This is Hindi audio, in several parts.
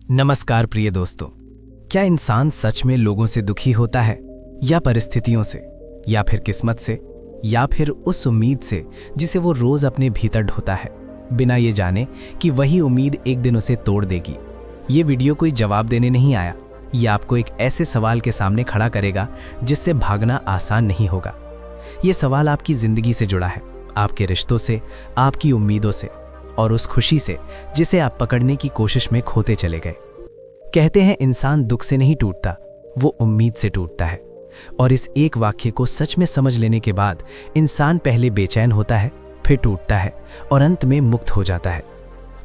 नमस्कार प्रिय दोस्तों। क्या इंसान सच में लोगों से दुखी होता है, या परिस्थितियों से, या फिर किस्मत से, या फिर उस उम्मीद से जिसे वो रोज अपने भीतर ढोता है, बिना ये जाने कि वही उम्मीद एक दिन उसे तोड़ देगी? ये वीडियो कोई जवाब देने नहीं आया, ये आपको एक ऐसे सवाल के सामने खड़ा करेगा जिससे भागना आसान नहीं होगा। ये सवाल आपकी जिंदगी से जुड़ा है, आपके रिश्तों से, आपकी उम्मीदों से और उस खुशी से जिसे आप पकड़ने की कोशिश में खोते चले गए। कहते हैं इंसान दुख से नहीं टूटता, वो उम्मीद से टूटता है। और इस एक वाक्य को सच में समझ लेने के बाद इंसान पहले बेचैन होता है, फिर टूटता है और अंत में मुक्त हो जाता है।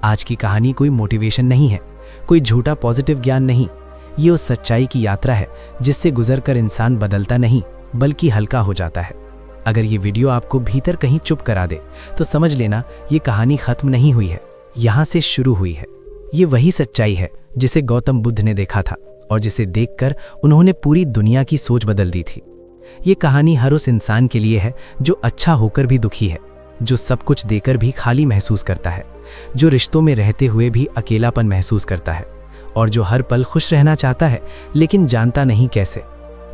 आज की कहानी कोई मोटिवेशन नहीं है, कोई झूठा पॉजिटिव ज्ञान नहीं। ये उस सच्चाई की यात्रा है जिससे गुजरकर इंसान बदलता नहीं बल्कि हल्का हो जाता है। अगर ये वीडियो आपको भीतर कहीं चुप करा दे तो समझ लेना ये कहानी खत्म नहीं हुई है, यहाँ से शुरू हुई है। ये वही सच्चाई है जिसे गौतम बुद्ध ने देखा था और जिसे देखकर उन्होंने पूरी दुनिया की सोच बदल दी थी। ये कहानी हर उस इंसान के लिए है जो अच्छा होकर भी दुखी है, जो सब कुछ देकर भी खाली महसूस करता है, जो रिश्तों में रहते हुए भी अकेलापन महसूस करता है और जो हर पल खुश रहना चाहता है लेकिन जानता नहीं कैसे।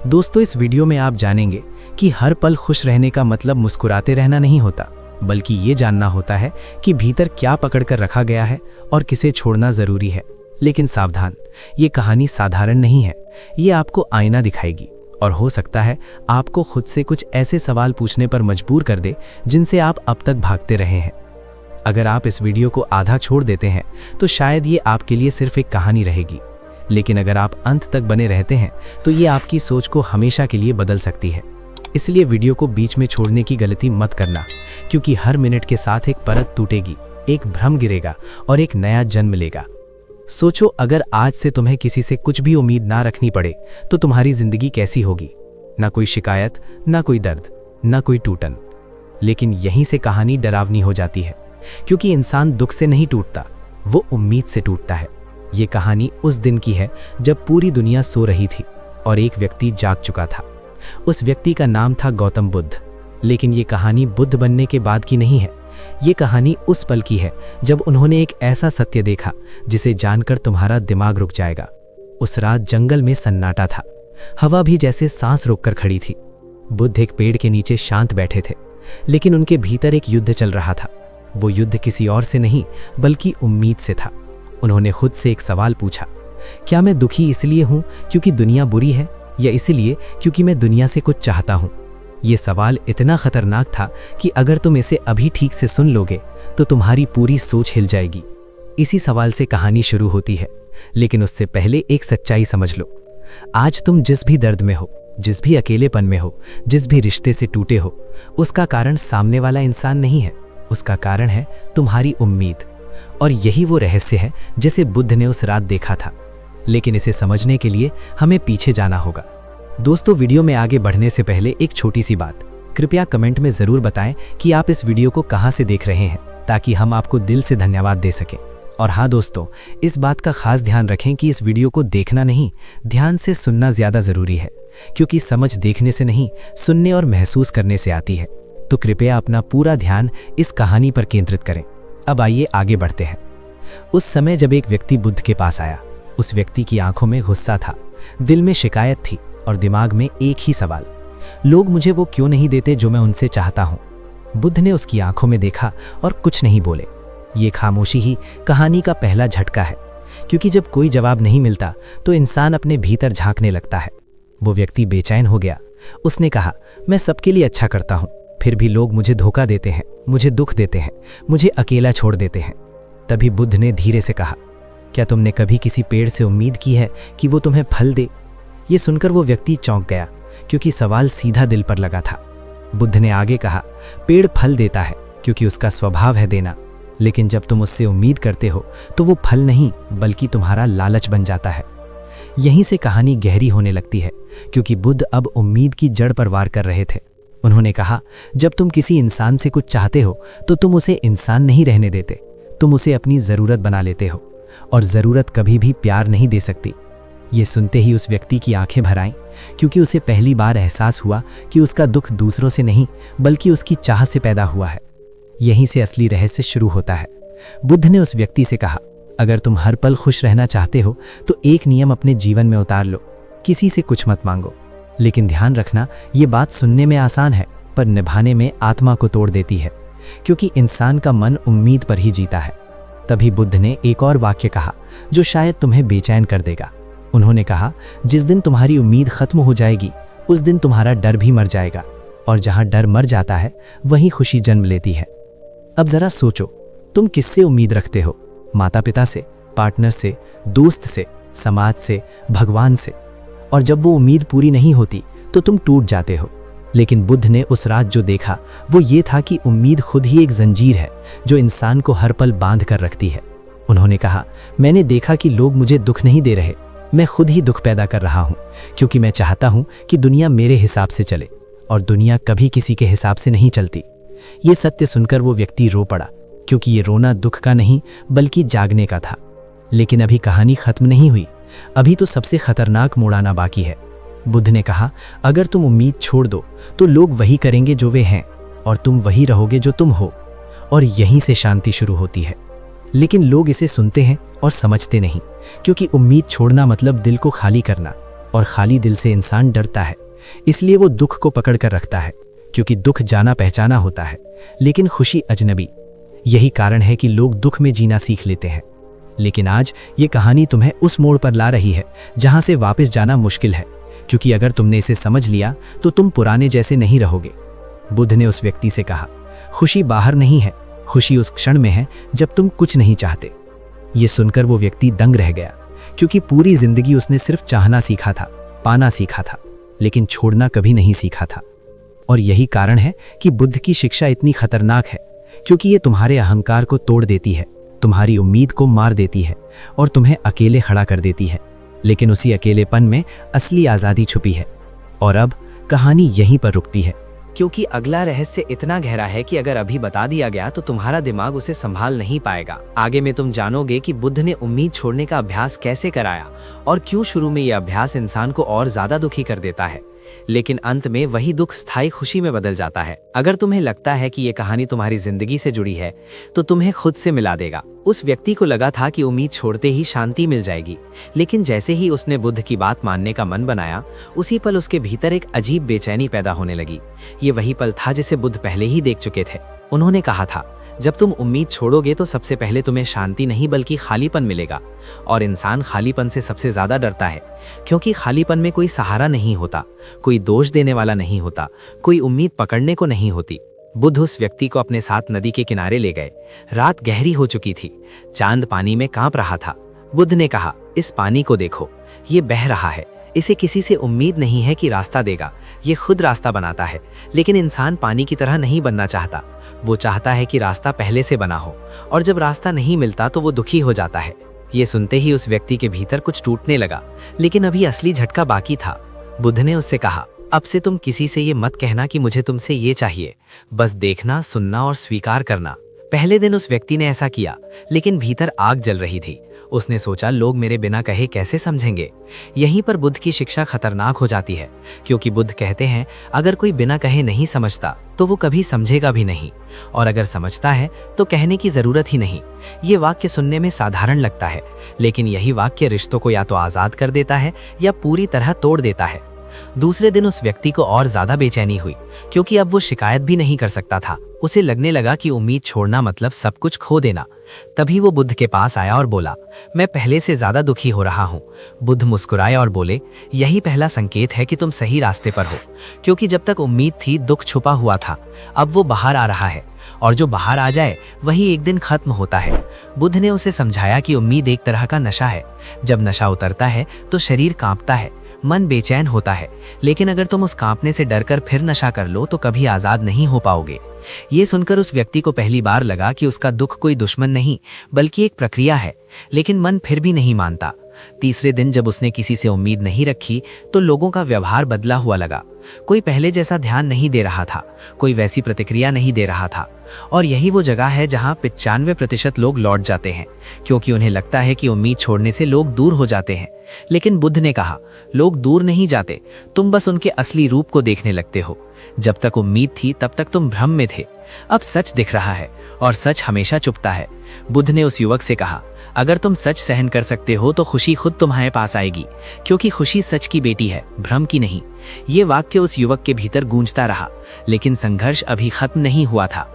दोस्तों, इस वीडियो में आप जानेंगे कि हर पल खुश रहने का मतलब मुस्कुराते रहना नहीं होता, बल्कि ये जानना होता है कि भीतर क्या पकड़ कर रखा गया है और किसे छोड़ना जरूरी है। लेकिन सावधान, ये कहानी साधारण नहीं है। ये आपको आईना दिखाएगी और हो सकता है आपको खुद से कुछ ऐसे सवाल पूछने पर मजबूर कर दे जिनसे आप अब तक भागते रहे हैं। अगर आप इस वीडियो को आधा छोड़ देते हैं तो शायद ये आपके लिए सिर्फ एक कहानी रहेगी, लेकिन अगर आप अंत तक बने रहते हैं तो ये आपकी सोच को हमेशा के लिए बदल सकती है। इसलिए वीडियो को बीच में छोड़ने की गलती मत करना, क्योंकि हर मिनट के साथ एक परत टूटेगी, एक भ्रम गिरेगा और एक नया जन्म लेगा। सोचो, अगर आज से तुम्हें किसी से कुछ भी उम्मीद ना रखनी पड़े तो तुम्हारी जिंदगी कैसी होगी? ना कोई शिकायत, ना कोई दर्द, ना कोई टूटन। लेकिन यहीं से कहानी डरावनी हो जाती है, क्योंकि इंसान दुख से नहीं टूटता, वो उम्मीद से टूटता है। ये कहानी उस दिन की है जब पूरी दुनिया सो रही थी और एक व्यक्ति जाग चुका था। उस व्यक्ति का नाम था गौतम बुद्ध। लेकिन ये कहानी बुद्ध बनने के बाद की नहीं है, ये कहानी उस पल की है जब उन्होंने एक ऐसा सत्य देखा जिसे जानकर तुम्हारा दिमाग रुक जाएगा। उस रात जंगल में सन्नाटा था, हवा भी जैसे सांस रोककर खड़ी थी। बुद्ध एक पेड़ के नीचे शांत बैठे थे, लेकिन उनके भीतर एक युद्ध चल रहा था। वो युद्ध किसी और से नहीं बल्कि उम्मीद से था। उन्होंने खुद से एक सवाल पूछा, क्या मैं दुखी इसलिए हूं क्योंकि दुनिया बुरी है, या इसलिए क्योंकि मैं दुनिया से कुछ चाहता हूं? ये सवाल इतना खतरनाक था कि अगर तुम इसे अभी ठीक से सुन लोगे तो तुम्हारी पूरी सोच हिल जाएगी। इसी सवाल से कहानी शुरू होती है, लेकिन उससे पहले एक सच्चाई समझ लो। आज तुम जिस भी दर्द में हो, जिस भी अकेलेपन में हो, जिस भी रिश्ते से टूटे हो, उसका कारण सामने वाला इंसान नहीं है, उसका कारण है तुम्हारी उम्मीद। और यही वो रहस्य है जिसे बुद्ध ने उस रात देखा था। लेकिन इसे समझने के लिए हमें पीछे जाना होगा। दोस्तों, वीडियो में आगे बढ़ने से पहले एक छोटी सी बात, कृपया कमेंट में ज़रूर बताएं कि आप इस वीडियो को कहां से देख रहे हैं, ताकि हम आपको दिल से धन्यवाद दे सकें। और हाँ दोस्तों, इस बात का खास ध्यान रखें कि इस वीडियो को देखना नहीं, ध्यान से सुनना ज़्यादा ज़रूरी है, क्योंकि समझ देखने से नहीं, सुनने और महसूस करने से आती है। तो कृपया अपना पूरा ध्यान इस कहानी पर केंद्रित करें। अब आइए आगे बढ़ते हैं। उस समय जब एक व्यक्ति बुद्ध के पास आया, उस व्यक्ति की आंखों में गुस्सा था, दिल में शिकायत थी और दिमाग में एक ही सवाल, लोग मुझे वो क्यों नहीं देते जो मैं उनसे चाहता हूं? बुद्ध ने उसकी आंखों में देखा और कुछ नहीं बोले। ये खामोशी ही कहानी का पहला झटका है, क्योंकि जब कोई जवाब नहीं मिलता तो इंसान अपने भीतर झांकने लगता है। वो व्यक्ति बेचैन हो गया। उसने कहा, मैं सबके लिए अच्छा करता हूं, फिर भी लोग मुझे धोखा देते हैं, मुझे दुख देते हैं, मुझे अकेला छोड़ देते हैं। तभी बुद्ध ने धीरे से कहा, क्या तुमने कभी किसी पेड़ से उम्मीद की है कि वो तुम्हें फल दे? ये सुनकर वो व्यक्ति चौंक गया, क्योंकि सवाल सीधा दिल पर लगा था। बुद्ध ने आगे कहा, पेड़ फल देता है क्योंकि उसका स्वभाव है देना, लेकिन जब तुम उससे उम्मीद करते हो तो वो फल नहीं बल्कि तुम्हारा लालच बन जाता है। यहीं से कहानी गहरी होने लगती है, क्योंकि बुद्ध अब उम्मीद की जड़ पर वार कर रहे थे। उन्होंने कहा, जब तुम किसी इंसान से कुछ चाहते हो तो तुम उसे इंसान नहीं रहने देते, तुम उसे अपनी ज़रूरत बना लेते हो, और ज़रूरत कभी भी प्यार नहीं दे सकती। ये सुनते ही उस व्यक्ति की आंखें भर आईं, क्योंकि उसे पहली बार एहसास हुआ कि उसका दुख दूसरों से नहीं बल्कि उसकी चाह से पैदा हुआ है। यहीं से असली रहस्य शुरू होता है। बुद्ध ने उस व्यक्ति से कहा, अगर तुम हर पल खुश रहना चाहते हो तो एक नियम अपने जीवन में उतार लो, किसी से कुछ मत मांगो। लेकिन ध्यान रखना, ये बात सुनने में आसान है पर निभाने में आत्मा को तोड़ देती है, क्योंकि इंसान का मन उम्मीद पर ही जीता है। तभी बुद्ध ने एक और वाक्य कहा जो शायद तुम्हें बेचैन कर देगा। उन्होंने कहा, जिस दिन तुम्हारी उम्मीद खत्म हो जाएगी उस दिन तुम्हारा डर भी मर जाएगा, और जहां डर मर जाता है वहीं खुशी जन्म लेती है। अब जरा सोचो, तुम किससे उम्मीद रखते हो? माता पिता से, पार्टनर से, दोस्त से, समाज से, भगवान से। और जब वो उम्मीद पूरी नहीं होती तो तुम टूट जाते हो। लेकिन बुद्ध ने उस रात जो देखा वो ये था कि उम्मीद खुद ही एक जंजीर है जो इंसान को हर पल बांध कर रखती है। उन्होंने कहा, मैंने देखा कि लोग मुझे दुख नहीं दे रहे, मैं खुद ही दुख पैदा कर रहा हूँ, क्योंकि मैं चाहता हूँ कि दुनिया मेरे हिसाब से चले, और दुनिया कभी किसी के हिसाब से नहीं चलती। ये सत्य सुनकर वो व्यक्ति रो पड़ा, क्योंकि ये रोना दुख का नहीं बल्कि जागने का था। लेकिन अभी कहानी खत्म नहीं हुई, अभी तो सबसे खतरनाक मोड़ आना बाकी है। बुद्ध ने कहा, अगर तुम उम्मीद छोड़ दो तो लोग वही करेंगे जो वे हैं, और तुम वही रहोगे जो तुम हो, और यहीं से शांति शुरू होती है। लेकिन लोग इसे सुनते हैं और समझते नहीं, क्योंकि उम्मीद छोड़ना मतलब दिल को खाली करना, और खाली दिल से इंसान डरता है, इसलिए वो दुख को पकड़ कर रखता है, क्योंकि दुख जाना पहचाना होता है, लेकिन खुशी अजनबी। यही कारण है कि लोग दुख में जीना सीख लेते हैं। लेकिन आज ये कहानी तुम्हें उस मोड़ पर ला रही है जहां से वापस जाना मुश्किल है, क्योंकि अगर तुमने इसे समझ लिया तो तुम पुराने जैसे नहीं रहोगे। बुद्ध ने उस व्यक्ति से कहा, खुशी बाहर नहीं है, खुशी उस क्षण में है जब तुम कुछ नहीं चाहते। ये सुनकर वो व्यक्ति दंग रह गया, क्योंकि पूरी जिंदगी उसने सिर्फ चाहना सीखा था, पाना सीखा था, लेकिन छोड़ना कभी नहीं सीखा था। और यही कारण है कि बुद्ध की शिक्षा इतनी खतरनाक है, क्योंकि ये तुम्हारे अहंकार को तोड़ देती है, तुम्हारी उम्मीद को मार देती है, और तुम्हें अकेले खड़ा कर देती है। लेकिन उसी अकेलेपन में असली आज़ादी छुपी है। और अब कहानी यहीं पर रुकती है, क्योंकि अगला रहस्य इतना गहरा है कि अगर अभी बता दिया गया तो तुम्हारा दिमाग उसे संभाल नहीं पाएगा। आगे में तुम जानोगे कि बुद्ध ने उम्मीद छोड़ने का अभ्यास कैसे कराया, और क्यों शुरू में यह अभ्यास इंसान को और ज्यादा दुखी कर देता है, लेकिन अंत में वही दुख स्थायी खुशी में बदल जाता है। अगर तुम्हें लगता है कि ये कहानी तुम्हारी जिंदगी से जुड़ी है तो तुम्हें खुद से मिला देगा। उस व्यक्ति को लगा था कि उम्मीद छोड़ते ही शांति मिल जाएगी, लेकिन जैसे ही उसने बुद्ध की बात मानने का मन बनाया, उसी पल उसके भीतर एक अजीब बेचैनी पैदा होने लगी। ये वही पल था जिसे बुद्ध पहले ही देख चुके थे। उन्होंने कहा था, जब तुम उम्मीद छोड़ोगे तो सबसे पहले तुम्हें शांति नहीं बल्कि खालीपन मिलेगा। और इंसान खालीपन से सबसे ज्यादा डरता है, क्योंकि खालीपन में कोई सहारा नहीं होता, कोई दोष देने वाला नहीं होता, कोई उम्मीद पकड़ने को नहीं होती। बुद्ध उस व्यक्ति को अपने साथ नदी के किनारे ले गए। रात गहरी हो चुकी थी, चांद पानी में कांप रहा था। बुद्ध ने कहा, इस पानी को देखो, ये बह रहा है, इसे किसी से उम्मीद नहीं है कि रास्ता देगा, ये खुद रास्ता बनाता है। लेकिन इंसान पानी की तरह नहीं बनना चाहता, वो चाहता है कि रास्ता पहले से बना हो, और जब रास्ता नहीं मिलता तो वो दुखी हो जाता है। ये सुनते ही उस व्यक्ति के भीतर कुछ टूटने लगा, लेकिन अभी असली झटका बाकी था। बुद्ध ने उससे कहा, अब से तुम किसी से ये मत कहना कि मुझे तुमसे ये चाहिए, बस देखना, सुनना और स्वीकार करना। पहले दिन उस व्यक्ति ने ऐसा किया, लेकिन भीतर आग जल रही थी। उसने सोचा, लोग मेरे बिना कहे कैसे समझेंगे। यहीं पर बुद्ध की शिक्षा खतरनाक हो जाती है, क्योंकि बुद्ध कहते हैं, अगर कोई बिना कहे नहीं समझता तो वो कभी समझेगा भी नहीं, और अगर समझता है तो कहने की जरूरत ही नहीं। ये वाक्य सुनने में साधारण लगता है, लेकिन यही वाक्य रिश्तों को या तो आजाद कर देता है या पूरी तरह तोड़ देता है। दूसरे दिन उस व्यक्ति को और ज्यादा बेचैनी हुई, क्योंकि अब वो शिकायत भी नहीं कर सकता था। उसे लगने लगा कि उम्मीद छोड़ना मतलब सब कुछ खो देना। तभी वो बुद्ध के पास आया और बोला, मैं पहले से ज्यादा दुखी हो रहा हूँ। बुद्ध मुस्कुराए और बोले, यही पहला संकेत है कि तुम सही रास्ते पर हो, क्योंकि जब तक उम्मीद थी दुख छुपा हुआ था, अब वो बाहर आ रहा है, और जो बाहर आ जाए वही एक दिन खत्म होता है। बुद्ध ने उसे समझाया कि उम्मीद एक तरह का नशा है। जब नशा उतरता है तो शरीर कांपता है, मन बेचैन होता है, लेकिन अगर तुम उस कांपने से डरकर फिर नशा कर लो तो कभी आजाद नहीं हो पाओगे। ये सुनकर उस व्यक्ति को पहली बार लगा कि उसका दुख कोई दुश्मन नहीं बल्कि एक प्रक्रिया है, लेकिन मन फिर भी नहीं मानता। तीसरे दिन जब उसने किसी से उम्मीद नहीं रखी तो लोगों का व्यवहार बदला हुआ लगा। कोई पहले जैसा ध्यान नहीं दे रहा था, कोई वैसी प्रतिक्रिया नहीं दे रहा था। और यही वो जगह है जहां 95% लोग लौट जाते हैं, क्योंकि उन्हें लगता है कि उम्मीद छोड़ने से लोग दूर हो जाते हैं। लेकिन बुद्ध ने कहा, लोग दूर नहीं जाते, तुम बस उनके असली रूप को देखने लगते हो। जब तक उम्मीद थी तब तक तुम भ्रम में थे, अब सच दिख रहा है और सच हमेशा चुपता है। बुद्ध ने उस युवक से कहा, अगर तुम सच सहन कर सकते हो तो खुशी खुद तुम्हारे पास आएगी, क्योंकि खुशी सच की बेटी है, भ्रम की नहीं। ये वाक्य उस युवक के भीतर गूंजता रहा, लेकिन संघर्ष अभी खत्म नहीं हुआ था।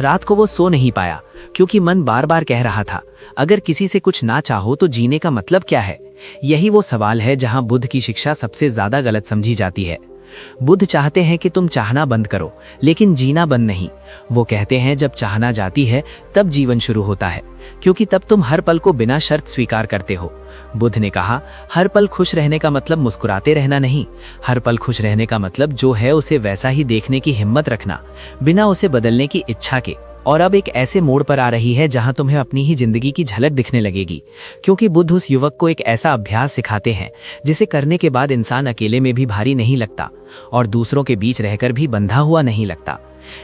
रात को वो सो नहीं पाया, क्योंकि मन बार बार कह रहा था, अगर किसी से कुछ ना चाहो तो जीने का मतलब क्या है। यही वो सवाल है जहां बुद्ध की शिक्षा सबसे ज्यादा गलत समझी जाती है। बुद्ध चाहते हैं कि तुम चाहना बंद करो, लेकिन जीना बंद नहीं। वो कहते हैं जब चाहना जाती है तब जीवन शुरू होता है, क्योंकि तब तुम हर पल को बिना शर्त स्वीकार करते हो। बुद्ध ने कहा, हर पल खुश रहने का मतलब मुस्कुराते रहना नहीं, हर पल खुश रहने का मतलब जो है उसे वैसा ही देखने की हिम्मत रखना, बिना उसे बदलने की इच्छा के। और अब एक ऐसे मोड़ पर आ रही है जहां तुम्हें अपनी ही जिंदगी की झलक दिखने लगेगी, क्योंकि बुद्ध उस युवक को एक ऐसा अभ्यास सिखाते हैं जिसे करने के बाद इंसान अकेले में भी भारी नहीं लगता और दूसरों के बीच रहकर भी बंधा हुआ नहीं लगता।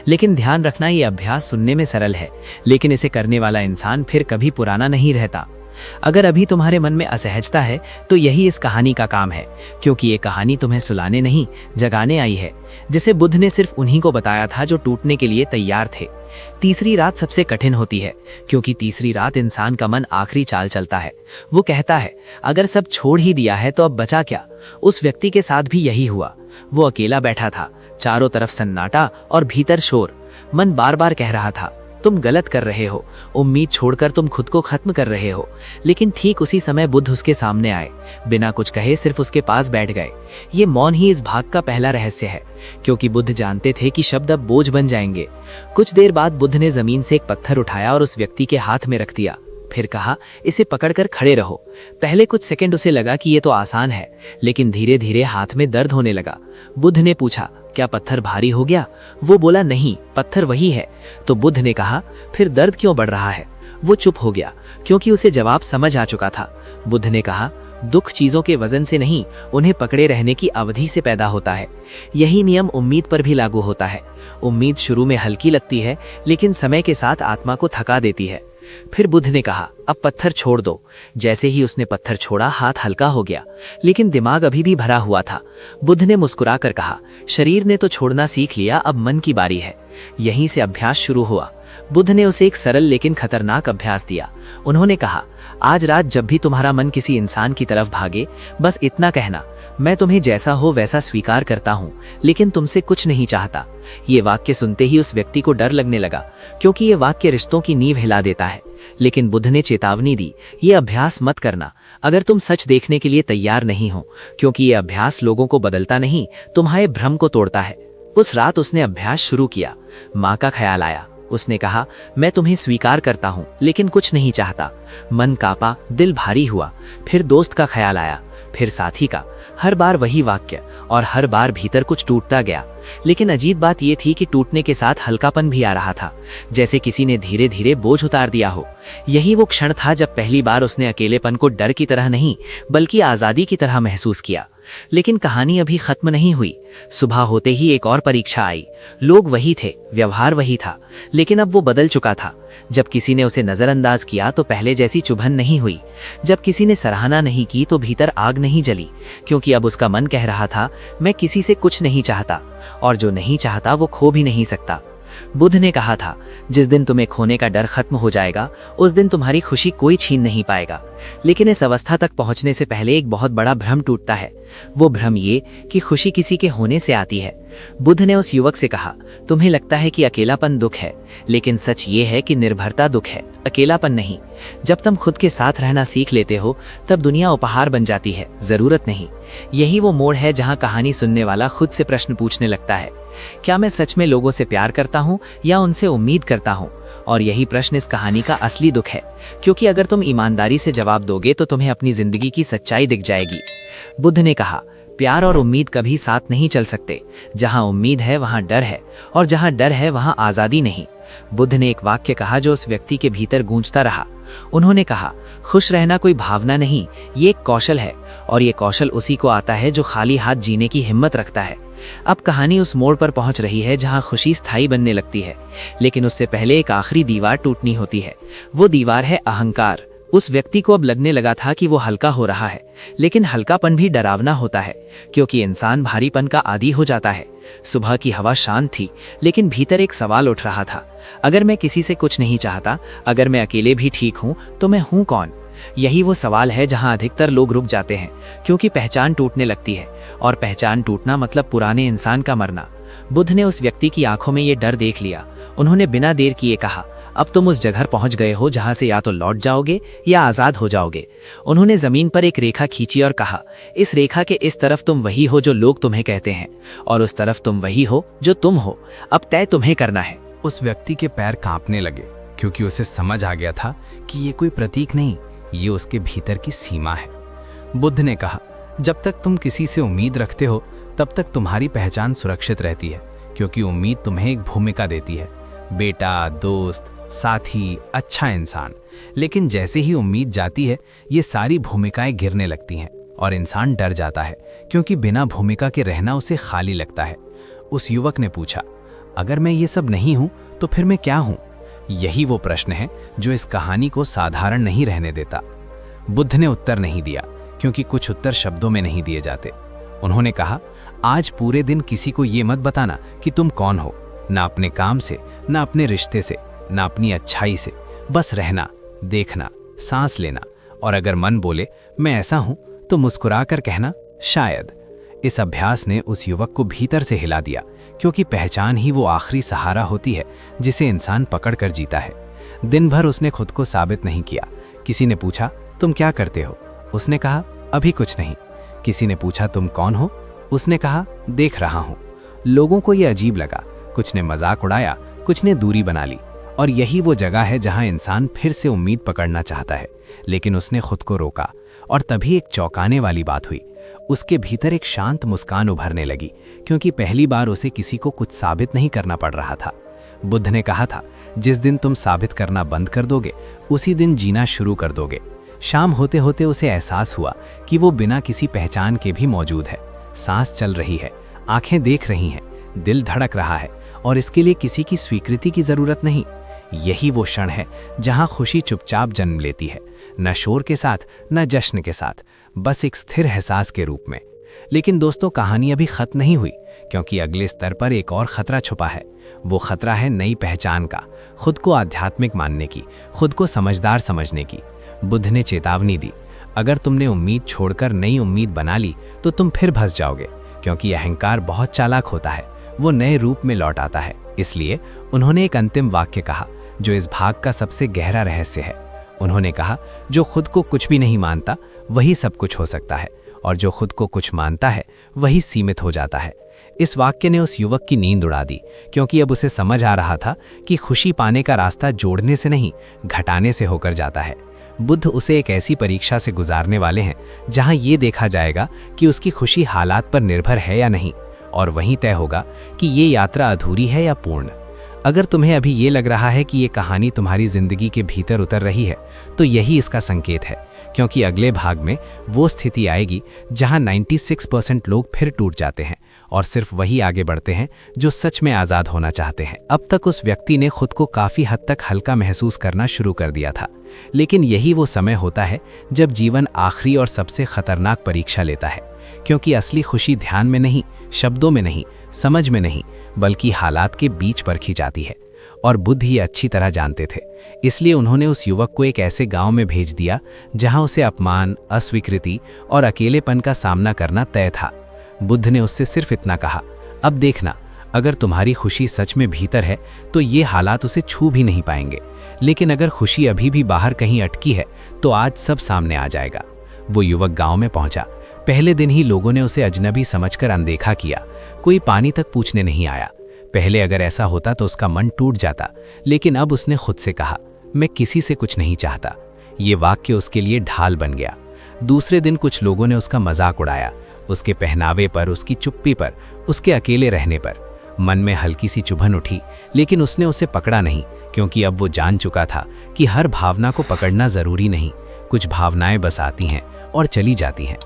लेकिन ध्यान रखना, ये अभ्यास सुनने में सरल है, लेकिन इसे करने वाला इंसान फिर कभी पुराना नहीं रहता। अगर अभी तुम्हारे मन में असहजता है तो यही इस कहानी का काम है, क्योंकि ये कहानी तुम्हें सुलाने नहीं जगाने आई है, जिसे बुद्ध ने सिर्फ उन्हीं को बताया था जो टूटने के लिए तैयार थे। तीसरी रात सबसे कठिन होती है, क्योंकि तीसरी रात इंसान का मन आखिरी चाल चलता है। वो कहता है, अगर सब छोड़ ही दिया है तो अब बचा क्या। उस व्यक्ति के साथ भी यही हुआ। वो अकेला बैठा था, चारों तरफ सन्नाटा और भीतर शोर। मन बार बार कह रहा था, तुम गलत कर रहे हो, उम्मीद छोड़कर तुम खुद को खत्म कर रहे हो। लेकिन ठीक उसी समय बुद्ध उसके सामने आए, बिना कुछ कहे सिर्फ उसके पास बैठ गए। ये मौन ही इस भाग का पहला रहस्य है, क्योंकि बुद्ध जानते थे कि शब्द अब बोझ बन जाएंगे। कुछ देर बाद बुद्ध ने जमीन से एक पत्थर उठाया और उस व्यक्ति के हाथ में रख दिया। फिर कहा, इसे पकड़कर खड़े रहो। पहले कुछ सेकंड उसे लगा कि ये तो आसान है, लेकिन धीरे धीरे हाथ में दर्द होने लगा। बुद्ध ने पूछा, क्या पत्थर भारी हो गया? वो बोला, नहीं, पत्थर वही है। तो बुद्ध ने कहा, फिर दर्द क्यों बढ़ रहा है? वो चुप हो गया, क्योंकि उसे जवाब समझ आ चुका था। बुद्ध ने कहा, दुख चीजों के वजन से नहीं, उन्हें पकड़े रहने की अवधि से पैदा होता है। यही नियम उम्मीद पर भी लागू होता है। उम्मीद शुरू में हल्की लगती है, लेकिन समय के साथ आत्मा को थका देती है। फिर बुद्ध ने कहा, अब पत्थर छोड़ दो। जैसे ही उसने पत्थर छोड़ा, हाथ हल्का हो गया, लेकिन दिमाग अभी भी भरा हुआ था। बुद्ध ने मुस्कुराकर कहा, शरीर ने तो छोड़ना सीख लिया, अब मन की बारी है। यहीं से अभ्यास शुरू हुआ। बुद्ध ने उसे एक सरल लेकिन खतरनाक अभ्यास दिया। उन्होंने कहा, आज रात जब भी तुम्हारा मन किसी इंसान की तरफ भागे, बस इतना कहना, मैं तुम्हें जैसा हो वैसा स्वीकार करता हूँ, लेकिन तुमसे कुछ नहीं चाहता। ये वाक्य सुनते ही उस व्यक्ति को डर लगने लगा, क्योंकि ये वाक्य रिश्तों की नींव हिला देता है। लेकिन बुद्ध ने चेतावनी दी, ये अभ्यास मत करना अगर तुम सच देखने के लिए तैयार नहीं हो, क्योंकि ये अभ्यास लोगों को बदलता नहीं, तुम्हारे भ्रम को तोड़ता है। उस रात उसने अभ्यास शुरू किया। माँ का ख्याल आया। उसने कहा, मैं तुम्हें स्वीकार करता हूँ, लेकिन कुछ नहीं चाहता। मन कांपा, दिल भारी हुआ। फिर दोस्त का ख्याल आया, फिर साथी का। हर बार वही वाक्य, और हर बार भीतर कुछ टूटता गया। लेकिन अजीब बात यह थी कि टूटने के साथ हल्कापन भी आ रहा था, जैसे किसी ने धीरे धीरे बोझ उतार दिया हो। यही वो क्षण था जब पहली बार उसने अकेलेपन को डर की तरह नहीं, बल्कि आजादी की तरह महसूस किया। लेकिन कहानी अभी खत्म नहीं हुई। सुबह होते ही एक और परीक्षा आई। लोग वही थे, व्यवहार वही था, लेकिन अब वो बदल चुका था। जब किसी ने उसे नजरअंदाज किया तो पहले जैसी चुभन नहीं हुई। जब किसी ने सराहना नहीं की तो भीतर आग नहीं जली, क्योंकि अब उसका मन कह रहा था, मैं किसी से कुछ नहीं चाहता, और जो नहीं चाहता वो खो भी नहीं सकता। बुद्ध ने कहा था, जिस दिन तुम्हें खोने का डर खत्म हो जाएगा, उस दिन तुम्हारी खुशी कोई छीन नहीं पाएगा। लेकिन इस अवस्था तक पहुंचने से पहले एक बहुत बड़ा भ्रम टूटता है। वो भ्रम ये कि खुशी किसी के होने से आती है। बुद्ध ने उस युवक से कहा, तुम्हें लगता है कि अकेलापन दुख है, लेकिन सच ये है कि निर्भरता दुख है, अकेलापन नहीं। जब तुम खुद के साथ रहना सीख लेते हो, तब दुनिया उपहार बन जाती है, जरूरत नहीं। यही वो मोड़ है जहां कहानी सुनने वाला खुद से प्रश्न पूछने लगता है, क्या मैं सच में लोगों से प्यार करता हूँ या उनसे उम्मीद करता हूँ? और यही प्रश्न इस कहानी का असली दुख है, क्योंकि अगर तुम ईमानदारी से जवाब दोगे तो तुम्हें अपनी जिंदगी की सच्चाई दिख जाएगी। बुद्ध ने कहा, प्यार और उम्मीद कभी साथ नहीं चल सकते। जहां उम्मीद है वहां डर है, और जहां डर है वहां आजादी नहीं। बुद्ध ने एक वाक्य कहा जो उस व्यक्ति के भीतर गूंजता रहा। उन्होंने कहा, खुश रहना कोई भावना नहीं, ये एक कौशल है, और ये कौशल उसी को आता है जो खाली हाथ जीने की हिम्मत रखता है। अब कहानी उस मोड़ पर पहुंच रही है जहां खुशी स्थायी बनने लगती है, लेकिन उससे पहले एक आखिरी दीवार टूटनी होती है। वो दीवार है अहंकार। उस व्यक्ति को अब लगने लगा था कि वो हल्का हो रहा है, लेकिन हल्कापन भी डरावना होता है, क्योंकि इंसान भारीपन का आदी हो जाता है। सुबह की हवा शांत थी, लेकिन भीतर एक सवाल उठ रहा था, अगर मैं किसी से कुछ नहीं चाहता, अगर मैं अकेले भी ठीक हूँ, तो मैं हूँ कौन? यही वो सवाल है जहां अधिकतर लोग रुक जाते हैं, क्योंकि पहचान टूटने लगती है, और पहचान टूटना मतलब पुराने इंसान का मरना। बुद्ध ने उस व्यक्ति की आंखों में ये डर देख लिया। उन्होंने बिना देर किए कहा, अब तुम उस जगह पहुंच गए हो जहां से या तो लौट जाओगे या आजाद हो जाओगे। उन्होंने जमीन पर एक रेखा खींची और कहा, इस रेखा के इस तरफ तुम वही हो जो लोग तुम्हें कहते हैं, और उस तरफ तुम वही हो जो तुम हो। अब तय तुम्हें करना है। उस व्यक्ति के पैर कांपने लगे, क्योंकि उसे समझ आ गया था कि ये कोई प्रतीक नहीं, ये उसके भीतर की सीमा है। बुद्ध ने कहा, जब तक तुम किसी से उम्मीद रखते हो, तब तक तुम्हारी पहचान सुरक्षित रहती है, क्योंकि उम्मीद तुम्हें एक भूमिका देती है, बेटा, दोस्त, साथी, अच्छा इंसान। लेकिन जैसे ही उम्मीद जाती है, ये सारी भूमिकाएं गिरने लगती हैं और इंसान डर जाता है, क्योंकि बिना भूमिका के रहना उसे खाली लगता है। उस युवक ने पूछा, अगर मैं ये सब नहीं हूं तो फिर मैं क्या हूं? यही वो प्रश्न है जो इस कहानी को साधारण नहीं रहने देता। बुद्ध ने उत्तर नहीं दिया, क्योंकि कुछ उत्तर शब्दों में नहीं दिए जाते। उन्होंने कहा, आज पूरे दिन किसी को ये मत बताना कि तुम कौन हो, ना अपने काम से, ना अपने रिश्ते से, ना अपनी अच्छाई से। बस रहना, देखना, सांस लेना, और अगर मन बोले मैं ऐसा हूं, तो मुस्कुराकर कहना शायद। इस अभ्यास ने उस युवक को भीतर से हिला दिया, क्योंकि पहचान ही वो आखिरी सहारा होती है जिसे इंसान पकड़ कर जीता है। दिन भर उसने खुद को साबित नहीं किया। किसी ने पूछा, तुम क्या करते हो? उसने कहा, अभी कुछ नहीं। किसी ने पूछा, तुम कौन हो? उसने कहा, देख रहा हूं। लोगों को यह अजीब लगा, कुछ ने मजाक उड़ाया, कुछ ने दूरी बना ली। और यही वो जगह है जहां इंसान फिर से उम्मीद पकड़ना चाहता है, लेकिन उसने खुद को रोका। और तभी एक चौंकाने वाली बात हुई। उसके भीतर एक शांत मुस्कान उभरने लगी, क्योंकि पहली बार उसे किसी को कुछ साबित नहीं करना पड़ रहा था। बुद्ध ने कहा था, जिस दिन तुम साबित करना बंद कर दोगे, उसी दिन जीना शुरू कर दोगे। शाम होते होते उसे एहसास हुआ कि वो बिना किसी पहचान के भी मौजूद है। सांस चल रही है, आंखें देख रही हैं, दिल धड़क रहा है, और इसके लिए किसी की स्वीकृति की जरूरत नहीं। यही वो क्षण है जहां खुशी चुपचाप जन्म लेती है, न शोर के साथ, न जश्न के साथ, बस एक स्थिर एहसास के रूप में। लेकिन दोस्तों, कहानी अभी खत्म नहीं हुई, क्योंकि अगले स्तर पर एक और खतरा छुपा है। वो खतरा है नई पहचान का, खुद को आध्यात्मिक मानने की, खुद को समझदार समझने की। बुद्ध ने चेतावनी दी, अगर तुमने उम्मीद छोड़कर नई उम्मीद बना ली तो तुम फिर फंस जाओगे, क्योंकि अहंकार बहुत चालाक होता है, वो नए रूप में लौट आता है। इसलिए उन्होंने एक अंतिम वाक्य कहा, जो इस भाग का सबसे गहरा रहस्य है। उन्होंने कहा, जो खुद को कुछ भी नहीं मानता वही सब कुछ हो सकता है, और जो खुद को कुछ मानता है वही सीमित हो जाता है। इस वाक्य ने उस युवक की नींद उड़ा दी, क्योंकि अब उसे समझ आ रहा था कि खुशी पाने का रास्ता जोड़ने से नहीं, घटाने से होकर जाता है। बुद्ध उसे एक ऐसी परीक्षा से गुजारने वाले हैं जहां ये देखा जाएगा कि उसकी खुशी हालात पर निर्भर है या नहीं, और वहीं तय होगा कि ये यात्रा अधूरी है या पूर्ण। अगर तुम्हें अभी ये लग रहा है कि ये कहानी तुम्हारी जिंदगी के भीतर उतर रही है, तो यही इसका संकेत है, क्योंकि अगले भाग में वो स्थिति आएगी जहां 96% लोग फिर टूट जाते हैं और सिर्फ वही आगे बढ़ते हैं जो सच में आज़ाद होना चाहते हैं। अब तक उस व्यक्ति ने खुद को काफ़ी हद तक हल्का महसूस करना शुरू कर दिया था, लेकिन यही वो समय होता है जब जीवन आखिरी और सबसे खतरनाक परीक्षा लेता है, क्योंकि असली खुशी ध्यान में नहीं, शब्दों में नहीं, समझ में नहीं, बल्कि हालात के बीच परखी जाती है। और बुद्ध ये अच्छी तरह जानते थे, इसलिए उन्होंने उस युवक को एक ऐसे गांव में भेज दिया जहां उसे अपमान, अस्वीकृति और अकेलेपन का सामना करना तय था। बुद्ध ने उससे सिर्फ इतना कहा, अब देखना, अगर तुम्हारी खुशी सच में भीतर है तो ये हालात उसे छू भी नहीं पाएंगे, लेकिन अगर खुशी अभी भी बाहर कहीं अटकी है तो आज सब सामने आ जाएगा। वो युवक गांव में पहुंचा। पहले दिन ही लोगों ने उसे अजनबी समझकर अनदेखा किया, कोई पानी तक पूछने नहीं आया। पहले अगर ऐसा होता तो उसका मन टूट जाता, लेकिन अब उसने खुद से कहा, मैं किसी से कुछ नहीं चाहता। ये वाक्य उसके लिए ढाल बन गया। दूसरे दिन कुछ लोगों ने उसका मजाक उड़ाया, उसके पहनावे पर, उसकी चुप्पी पर, उसके अकेले रहने पर। मन में हल्की सी चुभन उठी, लेकिन उसने उसे पकड़ा नहीं, क्योंकि अब वो जान चुका था कि हर भावना को पकड़ना जरूरी नहीं, कुछ भावनाएं बस आती हैं और चली जाती हैं।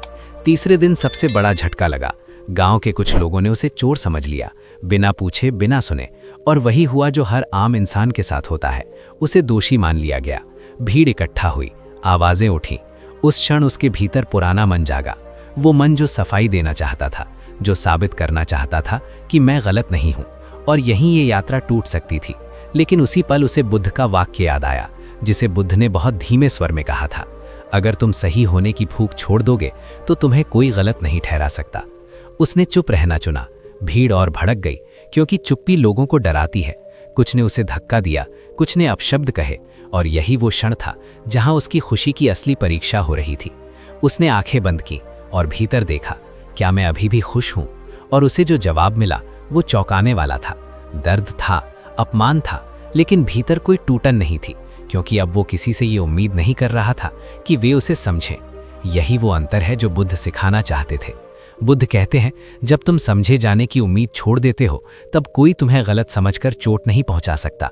तीसरे दिन सबसे बड़ा झटका लगा। गांव के कुछ लोगों ने उसे चोर समझ लिया, बिना पूछे बिना सुने, और वही हुआ जो हर आम इंसान के साथ होता है। उसे दोषी मान लिया गया। भीड़ इकट्ठा हुई, आवाजें उठी। उस क्षण उसके भीतर पुराना मन जागा, वो मन जो सफाई देना चाहता था, जो साबित करना चाहता था कि मैं गलत नहीं हूं। और यहीं ये यात्रा टूट सकती थी। लेकिन उसी पल उसे बुद्ध का वाक्य याद आया, जिसे बुद्ध ने बहुत धीमे स्वर में कहा था, अगर तुम सही होने की भूख छोड़ दोगे तो तुम्हें कोई गलत नहीं ठहरा सकता। उसने चुप रहना चुना। भीड़ और भड़क गई, क्योंकि चुप्पी लोगों को डराती है। कुछ ने उसे धक्का दिया, कुछ ने अपशब्द कहे, और यही वो क्षण था जहां उसकी खुशी की असली परीक्षा हो रही थी। उसने आंखें बंद की और भीतर देखा, क्या मैं अभी भी खुश हूं? और उसे जो जवाब मिला वो चौंकाने वाला था। दर्द था, अपमान था, लेकिन भीतर कोई टूटन नहीं थी, क्योंकि अब वो किसी से ये उम्मीद नहीं कर रहा था कि वे उसे समझें। यही वो अंतर है जो बुद्ध सिखाना चाहते थे। बुद्ध कहते हैं, जब तुम समझे जाने की उम्मीद छोड़ देते हो, तब कोई तुम्हें गलत समझकर चोट नहीं पहुंचा सकता।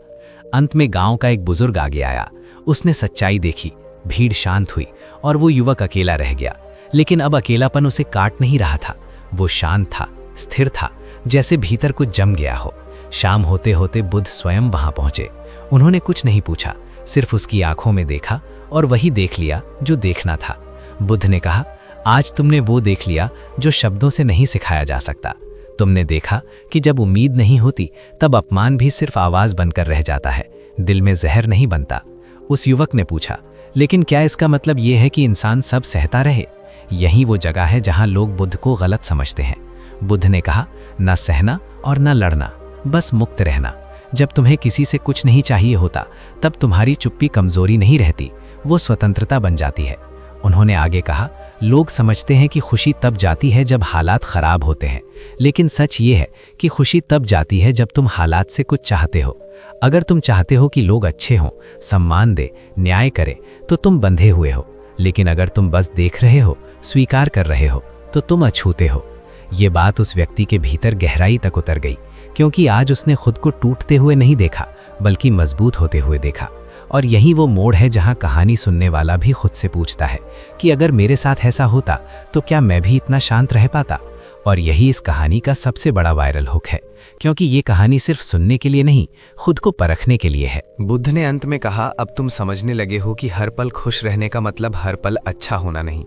अंत में गांव का एक बुजुर्ग आगे आया। उसने सच्चाई देखी, भीड़ शांत हुई और वो युवक अकेला रह गया। लेकिन अब अकेलापन उसे काट नहीं रहा था। वो शांत था, स्थिर था, जैसे भीतर कुछ जम गया हो। शाम होते होते बुद्ध स्वयं वहां पहुंचे। उन्होंने कुछ नहीं पूछा, सिर्फ उसकी आंखों में देखा और वही देख लिया जो देखना था। बुद्ध ने कहा, आज तुमने वो देख लिया जो शब्दों से नहीं सिखाया जा सकता। तुमने देखा कि जब उम्मीद नहीं होती तब अपमान भी सिर्फ आवाज बनकर रह जाता है, दिल में जहर नहीं बनता। उस युवक ने पूछा, लेकिन क्या इसका मतलब ये है कि इंसान सब सहता रहे? यही वो जगह है जहां लोग बुद्ध को गलत समझते हैं। बुद्ध ने कहा, न सहना और न लड़ना, बस मुक्त रहना। जब तुम्हें किसी से कुछ नहीं चाहिए होता, तब तुम्हारी चुप्पी कमजोरी नहीं रहती, वो स्वतंत्रता बन जाती है। उन्होंने आगे कहा, लोग समझते हैं कि खुशी तब जाती है जब हालात खराब होते हैं, लेकिन सच ये है कि खुशी तब जाती है जब तुम हालात से कुछ चाहते हो। अगर तुम चाहते हो कि लोग अच्छे हों, सम्मान दे, न्याय करे, तो तुम बंधे हुए हो। लेकिन अगर तुम बस देख रहे हो, स्वीकार कर रहे हो, तो तुम अछूते हो। ये बात उस व्यक्ति के भीतर गहराई तक उतर गई, क्योंकि आज उसने खुद को टूटते हुए नहीं देखा, बल्कि मजबूत होते हुए देखा। और यही वो मोड़ है जहां कहानी सुनने वाला भी खुद से पूछता है कि अगर मेरे साथ ऐसा होता तो क्या मैं भी इतना शांत रह पाता? और यही इस कहानी का सबसे बड़ा वायरल हुक है, क्योंकि ये कहानी सिर्फ सुनने के लिए नहीं, खुद को परखने के लिए है। बुद्ध ने अंत में कहा, अब तुम समझने लगे हो कि हर पल खुश रहने का मतलब हर पल अच्छा होना नहीं।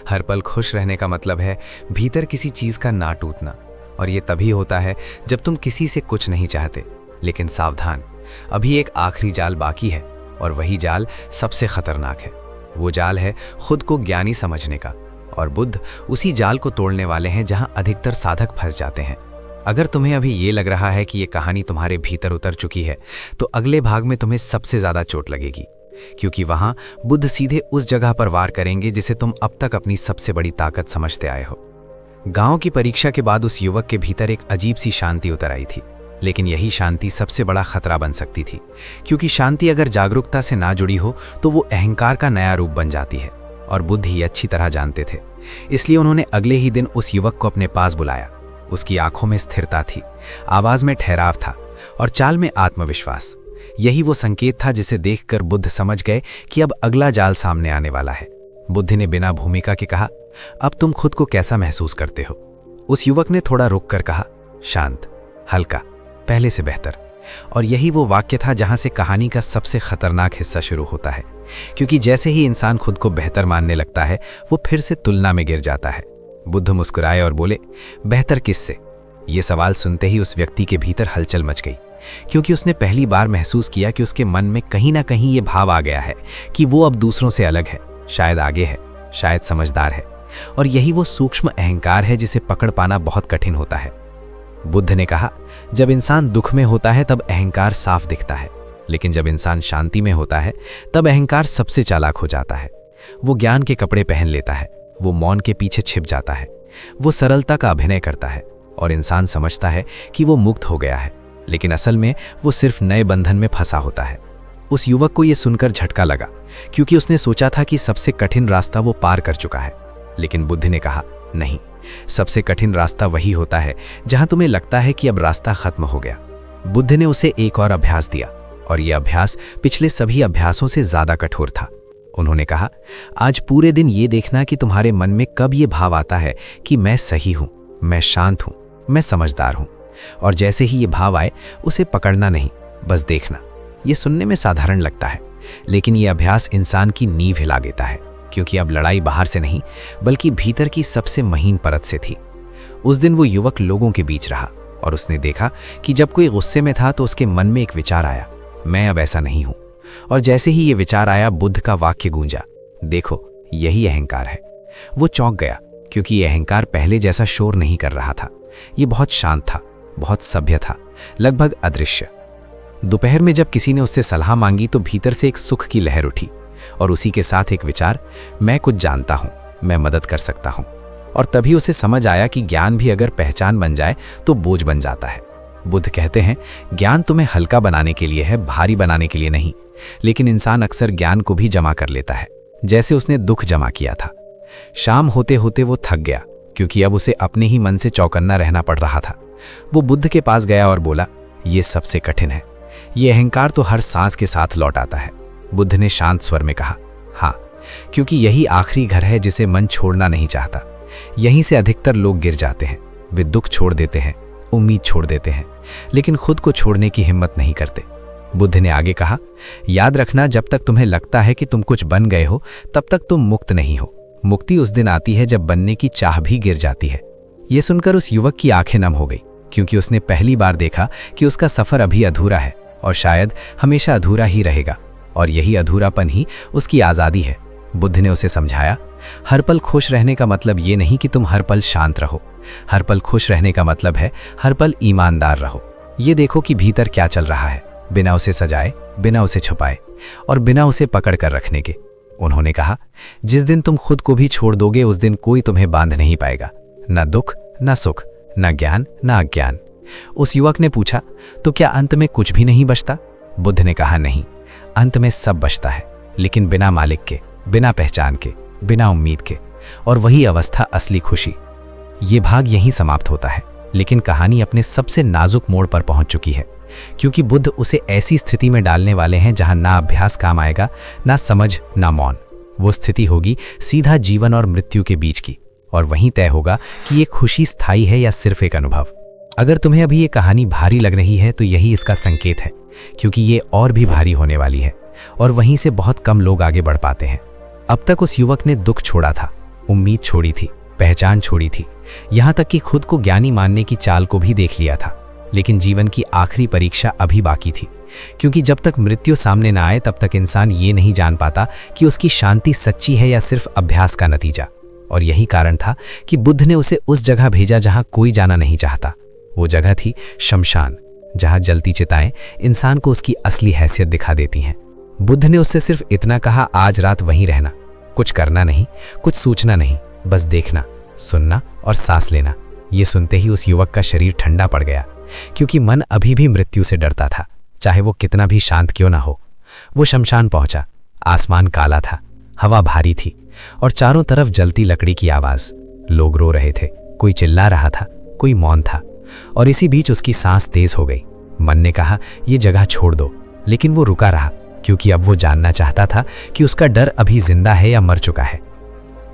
हर पल खुश रहने का मतलब है भीतर किसी चीज का ना टूटना। और ये तभी होता है जब तुम किसी से कुछ नहीं चाहते। लेकिन सावधान, अभी एक आखिरी जाल बाकी है, और वही जाल सबसे खतरनाक है। वो जाल है खुद को ज्ञानी समझने का। और बुद्ध उसी जाल को तोड़ने वाले हैं जहां अधिकतर साधक फंस जाते हैं। अगर तुम्हें अभी ये लग रहा है कि ये कहानी तुम्हारे भीतर उतर चुकी है, तो अगले भाग में तुम्हें सबसे ज्यादा चोट लगेगी, क्योंकि वहां बुद्ध सीधे उस जगह पर वार करेंगे जिसे तुम अब तक अपनी सबसे बड़ी ताकत समझते आए हो। गांव की परीक्षा के बाद उस युवक के भीतर एक अजीब सी शांति उतर आई थी। लेकिन यही शांति सबसे बड़ा खतरा बन सकती थी, क्योंकि शांति अगर जागरूकता से ना जुड़ी हो तो वो अहंकार का नया रूप बन जाती है। और बुद्ध ही अच्छी तरह जानते थे। इसलिए उन्होंने अगले ही दिन उस युवक को अपने पास बुलाया। उसकी आंखों में स्थिरता थी, आवाज में ठहराव था और चाल में आत्मविश्वास। यही वो संकेत था जिसे देखकर बुद्ध समझ गए कि अब अगला जाल सामने आने वाला है। बुद्ध ने बिना भूमिका के कहा, अब तुम खुद को कैसा महसूस करते हो? उस युवक ने थोड़ा रुक कर कहा, शांत, हल्का, पहले से बेहतर। और यही वो वाक्य था जहां से कहानी का सबसे खतरनाक हिस्सा शुरू होता है, क्योंकि जैसे ही इंसान खुद को बेहतर मानने लगता है, वो फिर से तुलना में गिर जाता है। बुद्ध मुस्कुराए और बोले, बेहतर किससे? ये सवाल सुनते ही उस व्यक्ति के भीतर हलचल मच गई, क्योंकि उसने पहली बार महसूस किया कि उसके मन में कहीं ना कहीं ये भाव आ गया है कि वो अब दूसरों से अलग है, शायद आगे है, शायद समझदार है। और यही वो सूक्ष्म अहंकार है जिसे पकड़ पाना बहुत कठिन होता है। बुद्ध ने कहा, जब इंसान दुख में होता है तब अहंकार साफ दिखता है, लेकिन जब इंसान शांति में होता है तब अहंकार सबसे चालाक हो जाता है। वो ज्ञान के कपड़े पहन लेता है, वो मौन के पीछे छिप जाता है, वो सरलता का अभिनय करता है और इंसान समझता है कि वो मुक्त हो गया है, लेकिन असल में वो सिर्फ नए बंधन में फंसा होता है। उस युवक को यह सुनकर झटका लगा, क्योंकि उसने सोचा था कि सबसे कठिन रास्ता वो पार कर चुका है। लेकिन बुद्ध ने कहा, नहीं, सबसे कठिन रास्ता वही होता है जहां तुम्हें लगता है कि अब रास्ता खत्म हो गया। बुद्ध ने उसे एक और अभ्यास दिया, और यह अभ्यास पिछले सभी अभ्यासों से ज्यादा कठोर था। उन्होंने कहा, आज पूरे दिन ये देखना कि तुम्हारे मन में कब ये भाव आता है कि मैं सही हूं, मैं शांत हूं, मैं समझदार हूं। और जैसे ही ये भाव आए, उसे पकड़ना नहीं, बस देखना। ये सुनने में साधारण लगता है, लेकिन ये अभ्यास इंसान की नींव हिला देता है, क्योंकि अब लड़ाई बाहर से नहीं बल्कि भीतर की सबसे महीन परत से थी। उस दिन वो युवक लोगों के बीच रहा और उसने देखा कि जब कोई गुस्से में था तो उसके मन में एक विचार आया, मैं अब ऐसा नहीं हूं। और जैसे ही ये विचार आया, बुद्ध का वाक्य गूंजा, देखो यही अहंकार है। वो चौंक गया, क्योंकि ये अहंकार पहले जैसा शोर नहीं कर रहा था। ये बहुत शांत था, बहुत सभ्य था, लगभग अदृश्य। दोपहर में जब किसी ने उससे सलाह मांगी तो भीतर से एक सुख की लहर उठी, और उसी के साथ एक विचार, मैं कुछ जानता हूं, मैं मदद कर सकता हूं। और तभी उसे समझ आया कि ज्ञान भी अगर पहचान बन जाए तो बोझ बन जाता है। बुद्ध कहते हैं, ज्ञान तुम्हें हल्का बनाने के लिए है, भारी बनाने के लिए नहीं। लेकिन इंसान अक्सर ज्ञान को भी जमा कर लेता है, जैसे उसने दुख जमा किया था। शाम होते होते वो थक गया, क्योंकि अब उसे अपने ही मन से चौकन्ना रहना पड़ रहा था। वो बुद्ध के पास गया और बोला, ये सबसे कठिन है। ये अहंकार तो हर सांस के साथ लौट आता है। बुद्ध ने शांत स्वर में कहा, हाँ, क्योंकि यही आखिरी घर है जिसे मन छोड़ना नहीं चाहता। यहीं से अधिकतर लोग गिर जाते हैं। वे दुख छोड़ देते हैं, उम्मीद छोड़ देते हैं, लेकिन खुद को छोड़ने की हिम्मत नहीं करते। बुद्ध ने आगे कहा, याद रखना, जब तक तुम्हें लगता है कि तुम कुछ बन गए हो, तब तक तुम मुक्त नहीं हो। मुक्ति उस दिन आती है जब बनने की चाह भी गिर जाती है। ये सुनकर उस युवक की आंखें नम हो गई, क्योंकि उसने पहली बार देखा कि उसका सफर अभी अधूरा है और शायद हमेशा अधूरा ही रहेगा। और यही अधूरापन ही उसकी आज़ादी है। बुद्ध ने उसे समझाया, हर पल खुश रहने का मतलब ये नहीं कि तुम हर पल शांत रहो। हर पल खुश रहने का मतलब है हर पल ईमानदार रहो। ये देखो कि भीतर क्या चल रहा है, बिना उसे सजाए, बिना उसे छुपाए और बिना उसे पकड़ कर रखने के। उन्होंने कहा, जिस दिन तुम खुद को भी छोड़ दोगे, उस दिन कोई तुम्हें बांध नहीं पाएगा, न दुख न सुख, न ज्ञान न अज्ञान। उस युवक ने पूछा, तो क्या अंत में कुछ भी नहीं बचता? बुद्ध ने कहा, नहीं, अंत में सब बचता है, लेकिन बिना मालिक के, बिना पहचान के, बिना उम्मीद के। और वही अवस्था असली खुशी। ये भाग यहीं समाप्त होता है, लेकिन कहानी अपने सबसे नाजुक मोड़ पर पहुंच चुकी है, क्योंकि बुद्ध उसे ऐसी स्थिति में डालने वाले हैं जहां ना अभ्यास काम आएगा, ना समझ, ना मौन। वो स्थिति होगी सीधा जीवन और मृत्यु के बीच की, और वहीं तय होगा कि ये खुशी स्थायी है या सिर्फ एक अनुभव। अगर तुम्हें अभी ये कहानी भारी लग रही है तो यही इसका संकेत है, क्योंकि ये और भी भारी होने वाली है, और वहीं से बहुत कम लोग आगे बढ़ पाते हैं। अब तक उस युवक ने दुख छोड़ा था, उम्मीद छोड़ी थी, पहचान छोड़ी थी, यहाँ तक कि खुद को ज्ञानी मानने की चाल को भी देख लिया था। लेकिन जीवन की आखिरी परीक्षा अभी बाकी थी, क्योंकि जब तक मृत्यु सामने न आए तब तक इंसान ये नहीं जान पाता कि उसकी शांति सच्ची है या सिर्फ अभ्यास का नतीजा। और यही कारण था कि बुद्ध ने उसे उस जगह भेजा जहां कोई जाना नहीं चाहता। वो जगह थी शमशान, जहां जलती चिताएं इंसान को उसकी असली हैसियत दिखा देती हैं। बुद्ध ने उससे सिर्फ इतना कहा, आज रात वहीं रहना, कुछ करना नहीं, कुछ सोचना नहीं, बस देखना, सुनना और सांस लेना। ये सुनते ही उस युवक का शरीर ठंडा पड़ गया, क्योंकि मन अभी भी मृत्यु से डरता था, चाहे वो कितना भी शांत क्यों ना हो। वो शमशान पहुंचा। आसमान काला था, हवा भारी थी और चारों तरफ जलती लकड़ी की आवाज। लोग रो रहे थे, कोई चिल्ला रहा था, कोई मौन था। और इसी बीच उसकी सांस तेज हो गई। मन ने कहा, ये जगह छोड़ दो, लेकिन वो रुका रहा, क्योंकि अब वो जानना चाहता था कि उसका डर अभी जिंदा है या मर चुका है।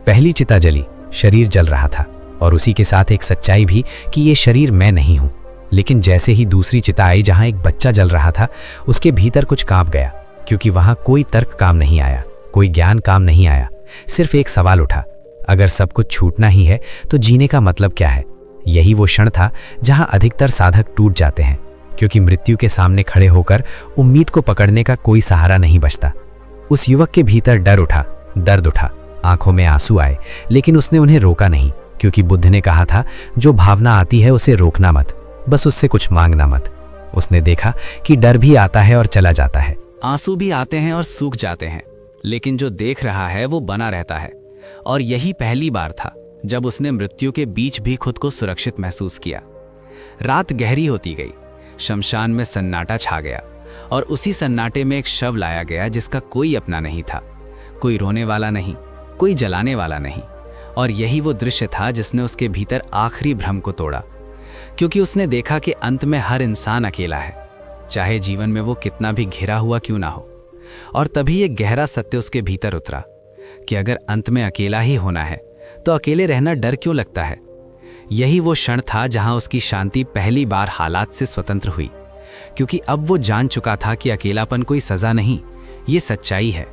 पहली चिता जली, शरीर जल रहा था, और उसी के साथ एक सच्चाई भी कि ये शरीर मैं नहीं हूं। लेकिन जैसे ही दूसरी चिता आई जहां एक बच्चा जल रहा था, उसके भीतर कुछ कांप गया, क्योंकि वहां कोई तर्क काम नहीं आया, कोई ज्ञान काम नहीं आया। सिर्फ एक सवाल उठा, अगर सब कुछ छूटना ही है तो जीने का मतलब क्या है? यही वो क्षण था जहां अधिकतर साधक टूट जाते हैं, क्योंकि मृत्यु के सामने खड़े होकर उम्मीद को पकड़ने का कोई सहारा नहीं बचता। उस युवक के भीतर डर उठा, दर्द उठा, आंखों में आंसू आए, लेकिन उसने उन्हें रोका नहीं, क्योंकि बुद्ध ने कहा था, जो भावना आती है उसे रोकना मत, बस उससे कुछ मांगना मत। उसने देखा कि डर भी आता है और चला जाता है, आंसू भी आते हैं और सूख जाते हैं, लेकिन जो देख रहा है वो बना रहता है। और यही पहली बार था जब उसने मृत्यु के बीच भी खुद को सुरक्षित महसूस किया। रात गहरी होती गई, शमशान में सन्नाटा छा गया, और उसी सन्नाटे में एक शव लाया गया जिसका कोई अपना नहीं था, कोई रोने वाला नहीं, कोई जलाने वाला नहीं। और यही वो दृश्य था जिसने उसके भीतर आखिरी भ्रम को तोड़ा, क्योंकि उसने देखा कि अंत में हर इंसान अकेला है, चाहे जीवन में वो कितना भी घिरा हुआ क्यों ना हो। और तभी एक गहरा सत्य उसके भीतर उतरा कि अगर अंत में अकेला ही होना है तो अकेले रहना डर क्यों लगता है? यही वो क्षण था जहां उसकी शांति पहली बार हालात से स्वतंत्र हुई, क्योंकि अब वो जान चुका था कि अकेलापन कोई सजा नहीं, ये सच्चाई है।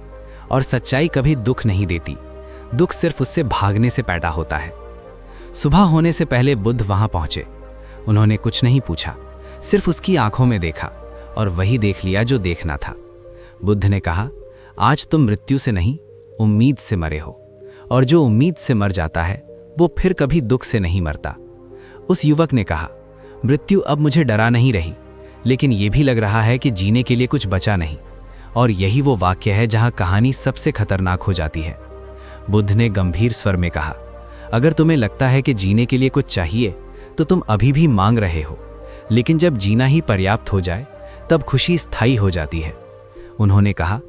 और सच्चाई कभी दुख नहीं देती, दुख सिर्फ उससे भागने से पैदा होता है। सुबह होने से पहले बुद्ध वहां पहुंचे। उन्होंने कुछ नहीं पूछा, सिर्फ उसकी आंखों में देखा और वही देख लिया जो देखना था। बुद्ध ने कहा, आज तुम मृत्यु से नहीं, उम्मीद से मरे हो, और जो उम्मीद से मर जाता है वो फिर कभी दुख से नहीं मरता। उस युवक ने कहा, मृत्यु अब मुझे डरा नहीं रही, लेकिन ये भी लग रहा है कि जीने के लिए कुछ बचा नहीं। और यही वो वाक्य है जहां कहानी सबसे खतरनाक हो जाती है। बुद्ध ने गंभीर स्वर में कहा, अगर तुम्हें लगता है कि जीने के लिए कुछ चाहिए तो तुम अभी भी मांग रहे हो, लेकिन जब जीना ही पर्याप्त हो जाए तब खुशी स्थायी हो जाती है। उन्होंने कहा,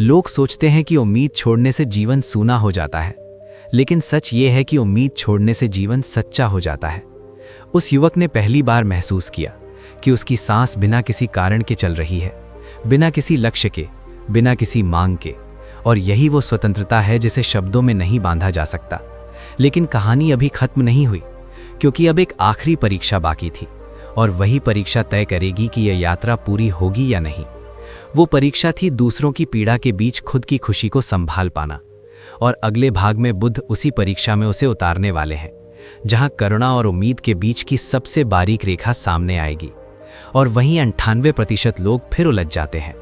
लोग सोचते हैं कि उम्मीद छोड़ने से जीवन सूना हो जाता है, लेकिन सच ये है कि उम्मीद छोड़ने से जीवन सच्चा हो जाता है। उस युवक ने पहली बार महसूस किया कि उसकी सांस बिना किसी कारण के चल रही है, बिना किसी लक्ष्य के, बिना किसी मांग के। और यही वो स्वतंत्रता है जिसे शब्दों में नहीं बांधा जा सकता। लेकिन कहानी अभी खत्म नहीं हुई, क्योंकि अब एक आखिरी परीक्षा बाकी थी, और वही परीक्षा तय करेगी कि यह यात्रा पूरी होगी या नहीं। वो परीक्षा थी दूसरों की पीड़ा के बीच खुद की खुशी को संभाल पाना। और अगले भाग में बुद्ध उसी परीक्षा में उसे उतारने वाले हैं, जहां करुणा और उम्मीद के बीच की सबसे बारीक रेखा सामने आएगी। और वहीं 98% लोग फिर उलझ जाते हैं।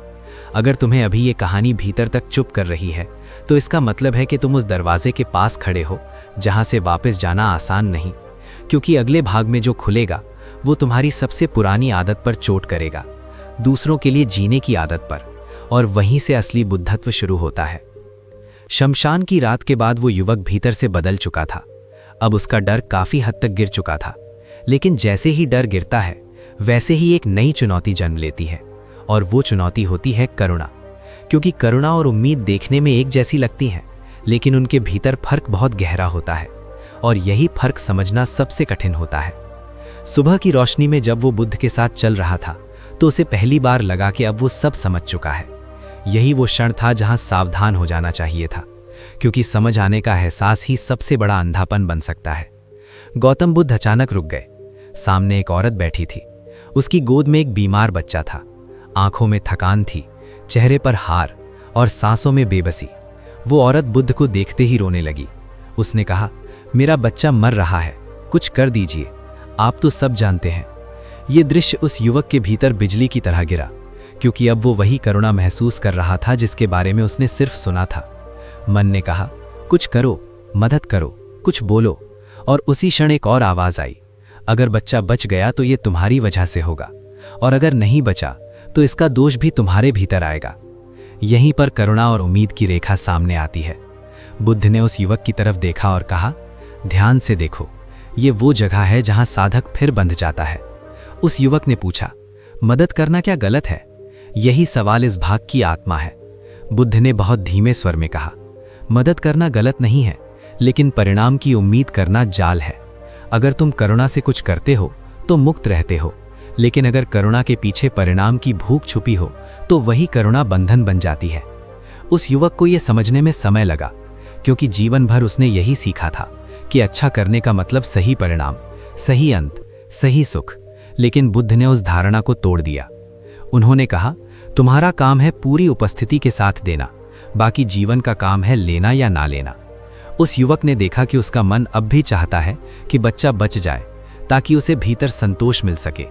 अगर तुम्हें अभी ये कहानी भीतर तक चुप कर रही है, तो इसका मतलब है कि तुम उस दरवाजे के पास खड़े हो जहां से वापस जाना आसान नहीं, क्योंकि अगले भाग में जो खुलेगा वो तुम्हारी सबसे पुरानी आदत पर चोट करेगा, दूसरों के लिए जीने की आदत पर। और वहीं से असली बुद्धत्व शुरू होता है। शमशान की रात के बाद वो युवक भीतर से बदल चुका था। अब उसका डर काफी हद तक गिर चुका था, लेकिन जैसे ही डर गिरता है वैसे ही एक नई चुनौती जन्म लेती है, और वो चुनौती होती है करुणा। क्योंकि करुणा और उम्मीद देखने में एक जैसी लगती हैं, लेकिन उनके भीतर फर्क बहुत गहरा होता है, और यही फर्क समझना सबसे कठिन होता है। सुबह की रोशनी में जब वो बुद्ध के साथ चल रहा था, तो उसे पहली बार लगा कि अब वो सब समझ चुका है। यही वो क्षण था जहां सावधान हो जाना चाहिए था, क्योंकि समझ आने का एहसास ही सबसे बड़ा अंधापन बन सकता है। गौतम बुद्ध अचानक रुक गए। सामने एक औरत बैठी थी। उसकी गोद में एक बीमार बच्चा था। आंखों में थकान थी, चेहरे पर हार और सांसों में बेबसी। वो औरत बुद्ध को देखते ही रोने लगी। उसने कहा, मेरा बच्चा मर रहा है, कुछ कर दीजिए, आप तो सब जानते हैं। ये दृश्य उस युवक के भीतर बिजली की तरह गिरा, क्योंकि अब वो वही करुणा महसूस कर रहा था जिसके बारे में उसने सिर्फ सुना था। मन ने कहा, कुछ करो, मदद करो, कुछ बोलो। और उसी क्षण एक और आवाज आई, अगर बच्चा बच गया तो ये तुम्हारी वजह से होगा, और अगर नहीं बचा तो इसका दोष भी तुम्हारे भीतर आएगा। यहीं पर करुणा और उम्मीद की रेखा सामने आती है। बुद्ध ने उस युवक की तरफ देखा और कहा, ध्यान से देखो, ये वो जगह है जहां साधक फिर बंध जाता है। उस युवक ने पूछा, मदद करना क्या गलत है? यही सवाल इस भाग की आत्मा है। बुद्ध ने बहुत धीमे स्वर में कहा, मदद करना गलत नहीं है, लेकिन परिणाम की उम्मीद करना जाल है। अगर तुम करुणा से कुछ करते हो तो मुक्त रहते हो, लेकिन अगर करुणा के पीछे परिणाम की भूख छुपी हो तो वही करुणा बंधन बन जाती है। उस युवक को यह समझने में समय लगा, क्योंकि जीवन भर उसने यही सीखा था कि अच्छा करने का मतलब सही परिणाम, सही अंत, सही सुख। लेकिन बुद्ध ने उस धारणा को तोड़ दिया। उन्होंने कहा, तुम्हारा काम है पूरी उपस्थिति के साथ देना, बाकी जीवन का काम है लेना या ना लेना। उस युवक ने देखा कि उसका मन अब भी चाहता है कि बच्चा बच जाए, ताकि उसे भीतर संतोष मिल सके,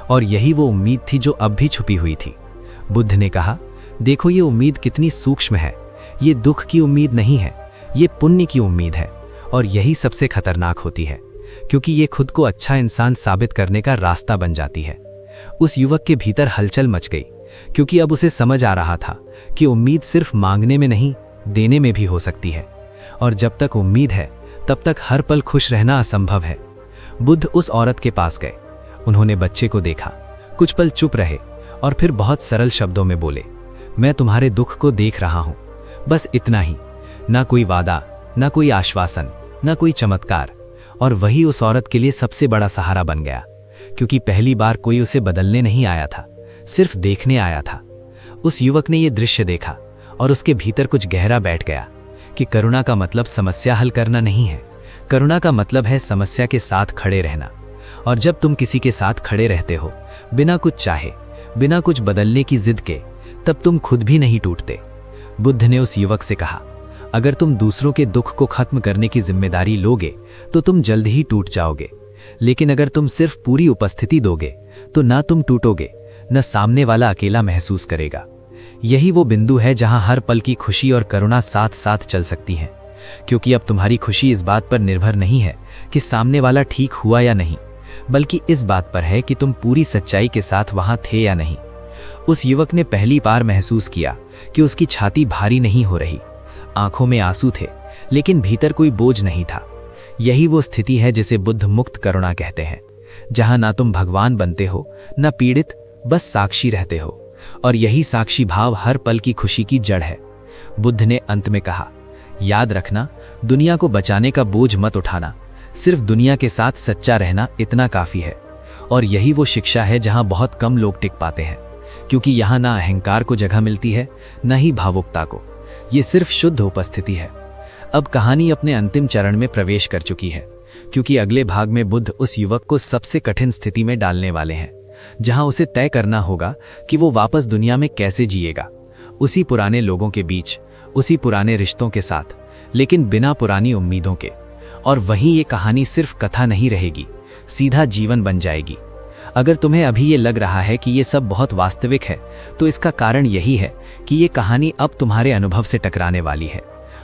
और यही वो उम्मीद थी जो अब भी छुपी हुई थी। बुद्ध ने कहा, देखो ये उम्मीद कितनी सूक्ष्म है। ये दुख की उम्मीद नहीं है, ये पुण्य की उम्मीद है, और यही सबसे खतरनाक होती है, क्योंकि ये खुद को अच्छा इंसान साबित करने का रास्ता बन जाती है। उस युवक के भीतर हलचल मच गई, क्योंकि अब उसे समझ आ रहा था कि उम्मीद सिर्फ मांगने में नहीं, देने में भी हो सकती है, और जब तक उम्मीद है तब तक हर पल खुश रहना असंभव है। बुद्ध उस औरत के पास गए। उन्होंने बच्चे को देखा, कुछ पल चुप रहे और फिर बहुत सरल शब्दों में बोले, मैं तुम्हारे दुख को देख रहा हूं, बस इतना ही। ना कोई वादा, ना कोई आश्वासन, ना कोई चमत्कार। और वही उस औरत के लिए सबसे बड़ा सहारा बन गया, क्योंकि पहली बार कोई उसे बदलने नहीं आया था, सिर्फ देखने आया था। उस युवक ने यह दृश्य देखा और उसके भीतर कुछ गहरा बैठ गया कि करुणा का मतलब समस्या हल करना नहीं है, करुणा का मतलब है समस्या के साथ खड़े रहना, और जब तुम किसी के साथ खड़े रहते हो बिना कुछ चाहे, बिना कुछ बदलने की जिद के, तब तुम खुद भी नहीं टूटते। बुद्ध ने उस युवक से कहा, अगर तुम दूसरों के दुख को खत्म करने की जिम्मेदारी लोगे तो तुम जल्द ही टूट जाओगे, लेकिन अगर तुम सिर्फ पूरी उपस्थिति दोगे तो ना तुम टूटोगे, न सामने वाला अकेला महसूस करेगा। यही वो बिंदु है जहां हर पल की खुशी और करुणा साथ साथ चल सकती हैं, क्योंकि अब तुम्हारी खुशी इस बात पर निर्भर नहीं है कि सामने वाला ठीक हुआ या नहीं, बल्कि इस बात पर है कि तुम पूरी सच्चाई के साथ वहां थे या नहीं। उस युवक ने पहली बार महसूस किया कि उसकी छाती भारी नहीं हो रही, आंखों में आंसू थे लेकिन भीतर कोई बोझ नहीं था। यही वो स्थिति है जिसे बुद्ध मुक्त करुणा कहते हैं, जहां ना तुम भगवान बनते हो ना पीड़ित, बस साक्षी रहते हो, और यही साक्षी भाव हर पल की खुशी की जड़ है। बुद्ध ने अंत में कहा, याद रखना, दुनिया को बचाने का बोझ मत उठाना, सिर्फ दुनिया के साथ सच्चा रहना इतना काफी है। और यही वो शिक्षा है जहां बहुत कम लोग टिक पाते हैं, क्योंकि यहां ना अहंकार को जगह मिलती है न ही भावुकता को, ये सिर्फ शुद्ध उपस्थिति है। अब कहानी अपने अंतिम चरण में प्रवेश कर चुकी है, क्योंकि अगले भाग में बुद्ध उस युवक को सबसे कठिन स्थिति में डालने वाले हैं, जहां उसे तय करना होगा कि वो वापस दुनिया में कैसे जिएगा, उसी पुराने लोगों के बीच, उसी पुराने रिश्तों के साथ, लेकिन बिना पुरानी उम्मीदों के। और वहीं ये कहानी सिर्फ कथा नहीं रहेगी, सीधा जीवन बन जाएगी। अगर तुम्हें अभी ये लग रहा है कि ये सब बहुत वास्तविक है, तो इसका कारण यही है कि ये कहानी अब तुम्हारे अनुभव से टकराने वाली है,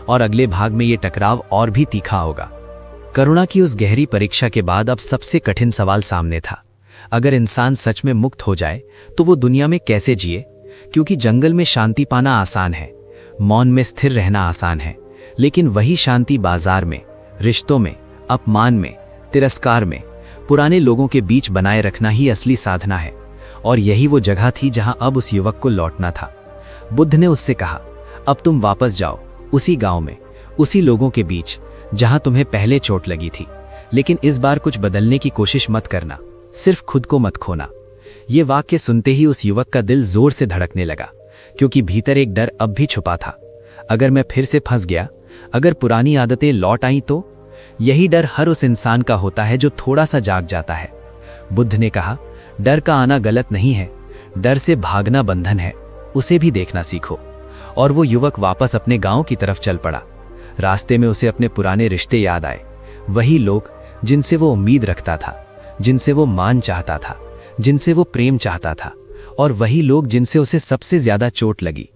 और अगले भाग में ये टकराव और भी तीखा होगा। करुणा की उस गहरी परीक्षा के बाद अब सबसे कठिन सवाल सामने था। अगर इंसान सच में मुक्त हो जाए तो वो दुनिया में कैसे जिए? क्योंकि जंगल में शांति पाना आसान है, मौन में स्थिर रहना आसान है, लेकिन वही शांति बाजार में, रिश्तों में, अपमान में, तिरस्कार में, पुराने लोगों के बीच बनाए रखना ही असली साधना है। और यही वो जगह थी जहां अब उस युवक को लौटना था। बुद्ध ने उससे कहा, अब तुम वापस जाओ, उसी गांव में, उसी लोगों के बीच जहां तुम्हें पहले चोट लगी थी, लेकिन इस बार कुछ बदलने की कोशिश मत करना, सिर्फ खुद को मत खोना। ये वाक्य सुनते ही उस युवक का दिल जोर से धड़कने लगा, क्योंकि भीतर एक डर अब भी छुपा था। अगर मैं फिर से फंस गया, अगर पुरानी आदतें लौट आईं तो? यही डर हर उस इंसान का होता है जो थोड़ा सा जाग जाता है। बुद्ध ने कहा, डर का आना गलत नहीं है, डर से भागना बंधन है, उसे भी देखना सीखो। और वो युवक वापस अपने गांव की तरफ चल पड़ा। रास्ते में उसे अपने पुराने रिश्ते याद आए, वही लोग जिनसे वो उम्मीद रखता था, जिनसे वो मान चाहता था, जिनसे वो प्रेम चाहता था, और वही लोग जिनसे उसे सबसे ज्यादा चोट लगी।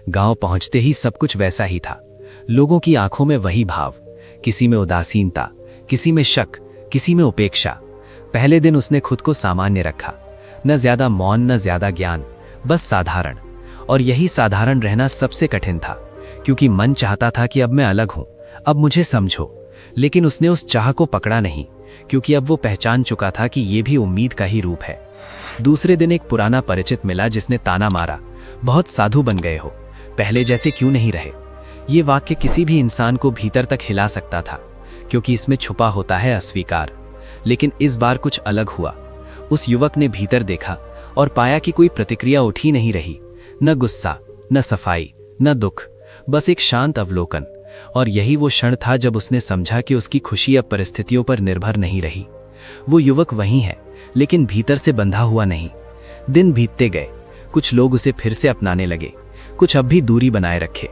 गांव पहुंचते ही सब कुछ वैसा ही था। लोगों की आंखों में वही भाव, किसी में उदासीनता, किसी में शक, किसी में उपेक्षा। पहले दिन उसने खुद को सामान्य रखा, न ज्यादा मौन न ज्यादा ज्ञान, बस साधारण। और यही साधारण रहना सबसे कठिन था, क्योंकि मन चाहता था कि अब मैं अलग हूं, अब मुझे समझो। लेकिन उसने उस चाह को पकड़ा नहीं, क्योंकि अब वो पहचान चुका था कि ये भी उम्मीद का ही रूप है। दूसरे दिन एक पुराना परिचित मिला जिसने ताना मारा, बहुत साधु बन गए हो, पहले जैसे क्यों नहीं रहे? ये वाक्य किसी भी इंसान को भीतर तक हिला सकता था, क्योंकि इसमें छुपा होता है अस्वीकार। लेकिन इस बार कुछ अलग हुआ। उस युवक ने भीतर देखा और पाया कि कोई प्रतिक्रिया उठी नहीं रही, न गुस्सा, न सफाई, न दुख, बस एक शांत अवलोकन। और यही वो क्षण था जब उसने समझा कि उसकी खुशी अब परिस्थितियों पर निर्भर नहीं रही। वो युवक वही है, लेकिन भीतर से बंधा हुआ नहीं। दिन बीतते गए, कुछ लोग उसे फिर से अपनाने लगे, कुछ अब भी दूरी बनाए रखे।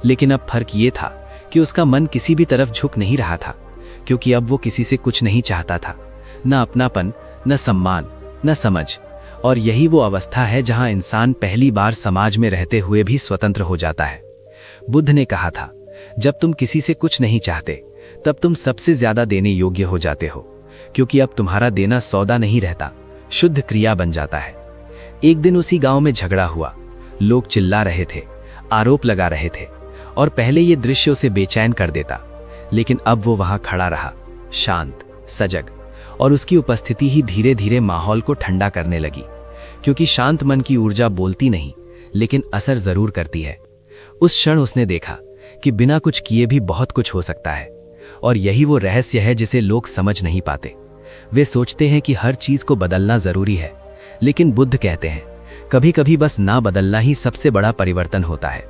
लेकिन अब फर्क ये था कि उसका मन किसी भी तरफ झुक नहीं रहा था, क्योंकि अब वो किसी से कुछ नहीं चाहता था, न अपनापन, न सम्मान, न समझ। और यही वो अवस्था है जहां इंसान पहली बार समाज में रहते हुए भी स्वतंत्र हो जाता है। बुद्ध ने कहा था, जब तुम किसी से कुछ नहीं चाहते, तब तुम सबसे ज्यादा देने योग्य हो जाते हो, क्योंकि अब तुम्हारा देना सौदा नहीं रहता, शुद्ध क्रिया बन जाता है। एक दिन उसी गांव में झगड़ा हुआ, लोग चिल्ला रहे थे, आरोप लगा रहे थे, और पहले ये दृश्य उसे बेचैन कर देता। लेकिन अब वो वहां खड़ा रहा, शांत, सजग, और उसकी उपस्थिति ही धीरे धीरे माहौल को ठंडा करने लगी, क्योंकि शांत मन की ऊर्जा बोलती नहीं, लेकिन असर जरूर करती है। उस क्षण उसने देखा कि बिना कुछ किए भी बहुत कुछ हो सकता है। और यही वो रहस्य है जिसे लोग समझ नहीं पाते। वे सोचते हैं कि हर चीज को बदलना जरूरी है, लेकिन बुद्ध कहते हैं, कभी कभी बस ना बदलना ही सबसे बड़ा परिवर्तन होता है।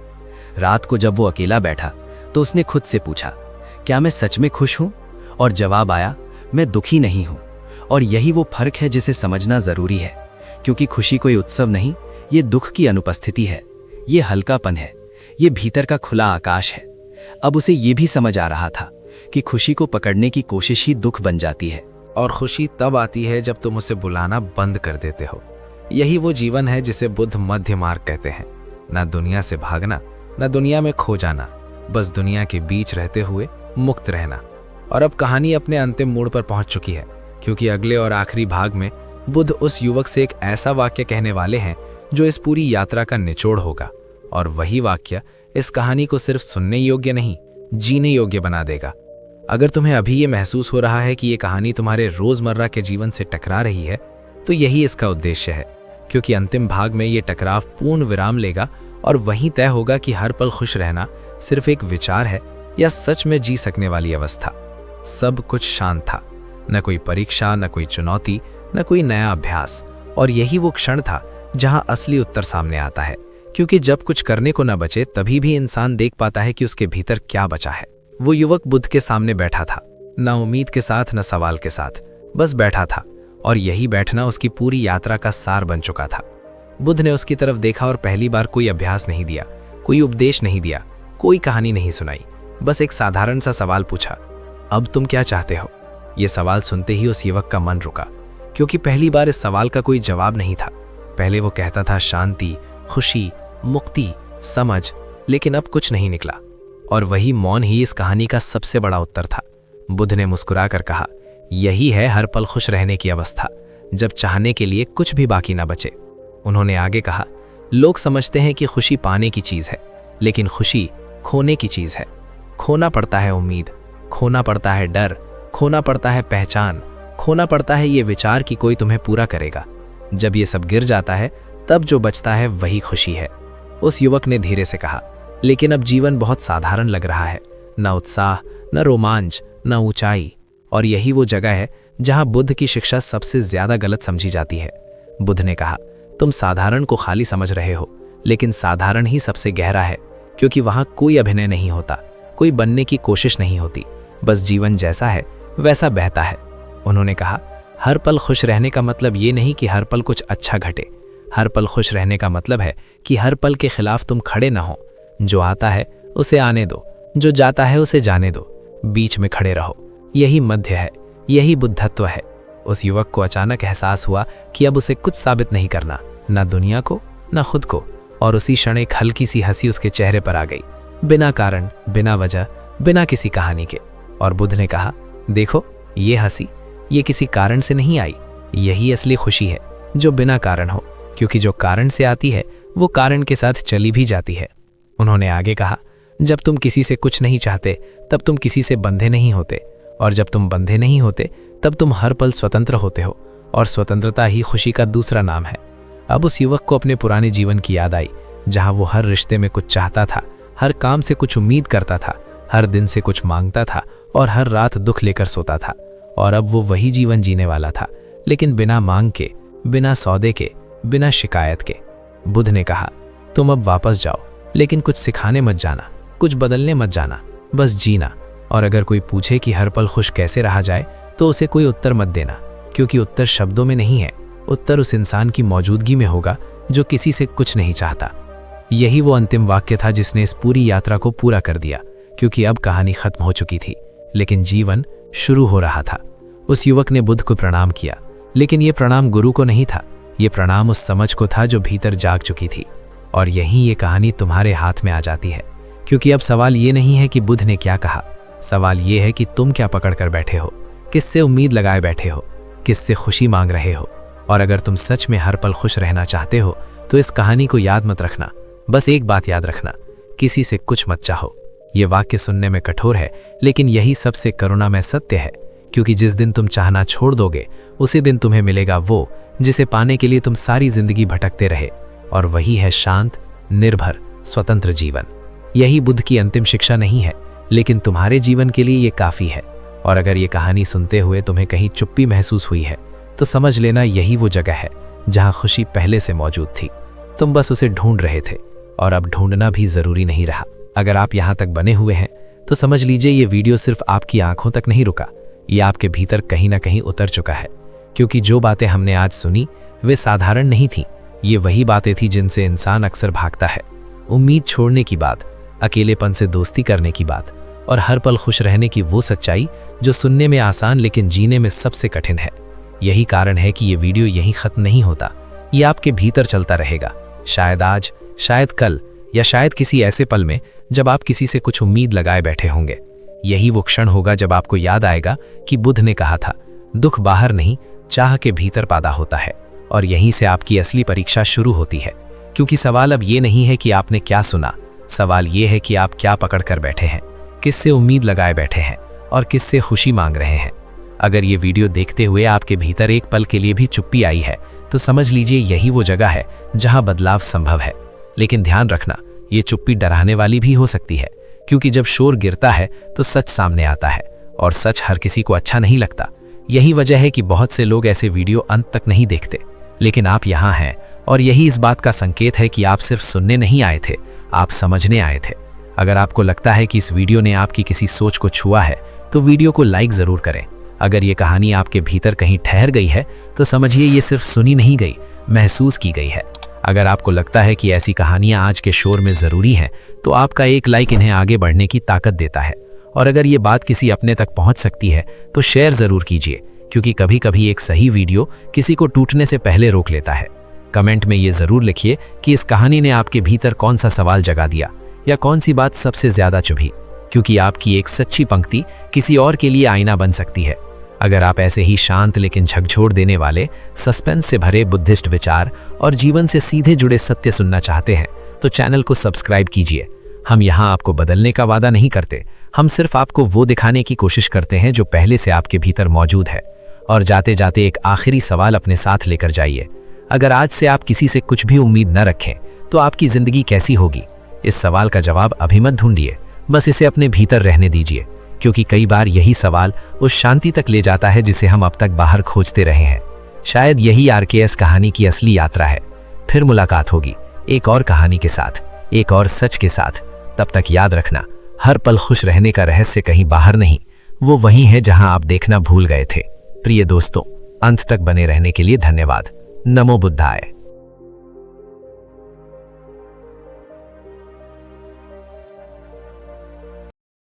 रात को जब वो अकेला बैठा तो उसने खुद से पूछा, क्या मैं सच में खुश हूं? और जवाब आया, मैं दुखी नहीं हूं। और यही वो फर्क है जिसे समझना जरूरी है, क्योंकि खुशी कोई उत्सव नहीं, ये दुख की अनुपस्थिति है, ये हल्कापन है, ये भीतर का खुला आकाश है। अब उसे ये भी समझ आ रहा था कि खुशी को पकड़ने की कोशिश ही दुख बन जाती है। और खुशी तब आती है जब तुम उसे बुलाना बंद कर देते हो। यही वो जीवन है जिसे बुद्ध मध्य मार्ग कहते हैं। ना दुनिया से भागना, ना दुनिया में खो जाना, बस दुनिया के बीच रहते हुए मुक्त रहना। और अब कहानी अपने अंतिम मोड़ पर पहुंच चुकी है, क्योंकि अगले और आखिरी भाग में बुद्ध उस युवक से एक ऐसा वाक्य कहने वाले हैं जो इस पूरी यात्रा का निचोड़ होगा। और वही वाक्य इस कहानी को सिर्फ सुनने योग्य नहीं, जीने योग्य बना देगा। अगर तुम्हें अभी ये महसूस हो रहा है कि ये कहानी तुम्हारे रोजमर्रा के जीवन से टकरा रही है, तो यही इसका उद्देश्य है, क्योंकि अंतिम भाग में ये टकराव पूर्ण विराम लेगा और वहीं तय होगा कि हर पल खुश रहना सिर्फ एक विचार है या सच में जी सकने वाली अवस्था। सब कुछ शांत था, न कोई परीक्षा, न कोई चुनौती, न कोई नया अभ्यास। और यही वो क्षण था जहां असली उत्तर सामने आता है, क्योंकि जब कुछ करने को न बचे तभी भी इंसान देख पाता है कि उसके भीतर क्या बचा है। वो युवक बुद्ध के सामने बैठा था, न उम्मीद के साथ न सवाल के साथ, बस बैठा था। और यही बैठना उसकी पूरी यात्रा का सार बन चुका था। बुद्ध ने उसकी तरफ देखा और पहली बार कोई अभ्यास नहीं दिया, कोई उपदेश नहीं दिया, कोई कहानी नहीं सुनाई, बस एक साधारण सा सवाल पूछा, अब तुम क्या चाहते हो? ये सवाल सुनते ही उस युवक का मन रुका, क्योंकि पहली बार इस सवाल का कोई जवाब नहीं था। पहले वो कहता था शांति, खुशी, मुक्ति, समझ, लेकिन अब कुछ नहीं निकला। और वही मौन ही इस कहानी का सबसे बड़ा उत्तर था। बुद्ध ने मुस्कुराकर कहा, यही है हर पल खुश रहने की अवस्था, जब चाहने के लिए कुछ भी बाकी ना बचे। उन्होंने आगे कहा, लोग समझते हैं कि खुशी पाने की चीज है, लेकिन खुशी खोने की चीज है। खोना पड़ता है उम्मीद, खोना पड़ता है डर, खोना पड़ता है पहचान, खोना पड़ता है ये विचार कि कोई तुम्हें पूरा करेगा। जब ये सब गिर जाता है तब जो बचता है वही खुशी है। उस युवक ने धीरे से कहा, लेकिन अब जीवन बहुत साधारण लग रहा है, न उत्साह, न रोमांच, न ऊंचाई। और यही वो जगह है जहां बुद्ध की शिक्षा सबसे ज्यादा गलत समझी जाती है। बुद्ध ने कहा, तुम साधारण को खाली समझ रहे हो, लेकिन साधारण ही सबसे गहरा है, क्योंकि वहां कोई अभिनय नहीं होता, कोई बनने की कोशिश नहीं होती, बस जीवन जैसा है वैसा बहता है। उन्होंने कहा, हर पल खुश रहने का मतलब ये नहीं कि हर पल कुछ अच्छा घटे। हर पल खुश रहने का मतलब है कि हर पल के खिलाफ तुम खड़े न हो। जो आता है उसे आने दो, जो जाता है उसे जाने दो, बीच में खड़े रहो। यही मध्य है, यही बुद्धत्व है। उस युवक को अचानक एहसास हुआ कि अब उसे कुछ साबित नहीं करना, न दुनिया को न खुद को। और उसी क्षण एक हल्की सी हंसी उसके चेहरे पर आ गई, बिना कारण, बिना वजह, बिना किसी कहानी के। और बुद्ध ने कहा, देखो ये हंसी, ये किसी कारण से नहीं आई, यही असली खुशी है जो बिना कारण हो, क्योंकि जो कारण से आती है वो कारण के साथ चली भी जाती है। उन्होंने आगे कहा, जब तुम किसी से कुछ नहीं चाहते तब तुम किसी से बंधे नहीं होते, और जब तुम बंधे नहीं होते तब तुम हर पल स्वतंत्र होते हो, और स्वतंत्रता ही खुशी का दूसरा नाम है। अब उस युवक को अपने पुराने जीवन की याद आई, जहां वो हर रिश्ते में कुछ चाहता था, हर काम से कुछ उम्मीद करता था, हर दिन से कुछ मांगता था और हर रात दुख लेकर सोता था। और अब वो वही जीवन जीने वाला था, लेकिन बिना मांग के, बिना सौदे के, बिना शिकायत के। बुद्ध ने कहा, तुम अब वापस जाओ, लेकिन कुछ सिखाने मत जाना, कुछ बदलने मत जाना, बस जीना। और अगर कोई पूछे कि हर पल खुश कैसे रहा जाए, तो उसे कोई उत्तर मत देना, क्योंकि उत्तर शब्दों में नहीं है, उत्तर उस इंसान की मौजूदगी में होगा जो किसी से कुछ नहीं चाहता। यही वो अंतिम वाक्य था जिसने इस पूरी यात्रा को पूरा कर दिया, क्योंकि अब कहानी खत्म हो चुकी थी, लेकिन जीवन शुरू हो रहा था। उस युवक ने बुद्ध को प्रणाम किया, लेकिन ये प्रणाम गुरु को नहीं था, ये प्रणाम उस समझ को था जो भीतर जाग चुकी थी। और यहीं ये कहानी तुम्हारे हाथ में आ जाती है, क्योंकि अब सवाल ये नहीं है कि बुद्ध ने क्या कहा, सवाल ये है कि तुम क्या पकड़ कर बैठे हो, किससे उम्मीद लगाए बैठे हो, किससे खुशी मांग रहे हो। और अगर तुम सच में हर पल खुश रहना चाहते हो तो इस कहानी को याद मत रखना, बस एक बात याद रखना, किसी से कुछ मत चाहो। ये वाक्य सुनने में कठोर है, लेकिन यही सबसे करुणामय सत्य है, क्योंकि जिस दिन तुम चाहना छोड़ दोगे उसी दिन तुम्हें मिलेगा वो जिसे पाने के लिए तुम सारी जिंदगी भटकते रहे, और वही है शांत, निर्भर, स्वतंत्र जीवन। यही बुद्ध की अंतिम शिक्षा नहीं है, लेकिन तुम्हारे जीवन के लिए ये काफी है। और अगर ये कहानी सुनते हुए तुम्हें कहीं चुप्पी महसूस हुई है, तो समझ लेना यही वो जगह है जहां खुशी पहले से मौजूद थी। तुम बस उसे ढूंढ रहे थे, और अब ढूंढना भी जरूरी नहीं रहा। अगर आप यहाँ तक बने हुए हैं तो समझ लीजिए ये वीडियो सिर्फ आपकी आंखों तक नहीं रुका, ये आपके भीतर कहीं ना कहीं उतर चुका है, क्योंकि जो बातें हमने आज सुनी वे साधारण नहीं थीं। ये वही बातें थी जिनसे इंसान अक्सर भागता है। उम्मीद छोड़ने की बात, अकेलेपन से दोस्ती करने की बात और हर पल खुश रहने की वो सच्चाई जो सुनने में आसान लेकिन जीने में सबसे कठिन है। यही कारण है कि ये वीडियो यहीं खत्म नहीं होता, ये आपके भीतर चलता रहेगा। शायद आज, शायद कल या शायद किसी ऐसे पल में जब आप किसी से कुछ उम्मीद लगाए बैठे होंगे। यही वो क्षण होगा जब आपको याद आएगा कि बुद्ध ने कहा था, दुख बाहर नहीं, चाह के भीतर पैदा होता है। और यहीं से आपकी असली परीक्षा शुरू होती है, क्योंकि सवाल अब ये नहीं है कि आपने क्या सुना, सवाल ये है कि आप क्या पकड़ कर बैठे हैं, किससे उम्मीद लगाए बैठे हैं और किससे खुशी मांग रहे हैं। अगर ये वीडियो देखते हुए आपके भीतर एक पल के लिए भी चुप्पी आई है तो समझ लीजिए यही वो जगह है जहां बदलाव संभव है। लेकिन ध्यान रखना, ये चुप्पी डराने वाली भी हो सकती है, क्योंकि जब शोर गिरता है तो सच सामने आता है और सच हर किसी को अच्छा नहीं लगता। यही वजह है कि बहुत से लोग ऐसे वीडियो अंत तक नहीं देखते, लेकिन आप यहाँ हैं और यही इस बात का संकेत है कि आप सिर्फ सुनने नहीं आए थे, आप समझने आए थे। अगर आपको लगता है कि इस वीडियो ने आपकी किसी सोच को छुआ है तो वीडियो को लाइक ज़रूर करें। अगर ये कहानी आपके भीतर कहीं ठहर गई है तो समझिए ये सिर्फ सुनी नहीं गई, महसूस की गई है। अगर आपको लगता है कि ऐसी कहानियाँ आज के शोर में ज़रूरी हैं तो आपका एक लाइक इन्हें आगे बढ़ने की ताकत देता है। और अगर ये बात किसी अपने तक पहुँच सकती है तो शेयर ज़रूर कीजिए, क्योंकि कभी कभी एक सही वीडियो किसी को टूटने से पहले रोक लेता है। कमेंट में ये ज़रूर लिखिए कि इस कहानी ने आपके भीतर कौन सा सवाल जगा दिया या कौन सी बात सबसे ज़्यादा चुभी, क्योंकि आपकी एक सच्ची पंक्ति किसी और के लिए आईना बन सकती है। अगर आप ऐसे ही शांत लेकिन झकझोर देने वाले, सस्पेंस से भरे बुद्धिस्ट विचार और जीवन से सीधे जुड़े सत्य सुनना चाहते हैं तो चैनल को सब्सक्राइब कीजिए। हम यहाँ आपको बदलने का वादा नहीं करते, हम सिर्फ आपको वो दिखाने की कोशिश करते हैं जो पहले से आपके भीतर मौजूद है। और जाते जाते एक आखिरी सवाल अपने साथ लेकर जाइए। अगर आज से आप किसी से कुछ भी उम्मीद न रखें तो आपकी ज़िंदगी कैसी होगी? इस सवाल का जवाब अभी मत ढूंढिए, बस इसे अपने भीतर रहने दीजिए, क्योंकि कई बार यही सवाल उस शांति तक ले जाता है जिसे हम अब तक बाहर खोजते रहे हैं। शायद यही RKS कहानी की असली यात्रा है। फिर मुलाकात होगी एक और कहानी के साथ, एक और सच के साथ। तब तक याद रखना, हर पल खुश रहने का रहस्य कहीं बाहर नहीं, वो वहीं है जहां आप देखना भूल गए थे। प्रिय दोस्तों, अंत तक बने रहने के लिए धन्यवाद। नमो बुद्धाय।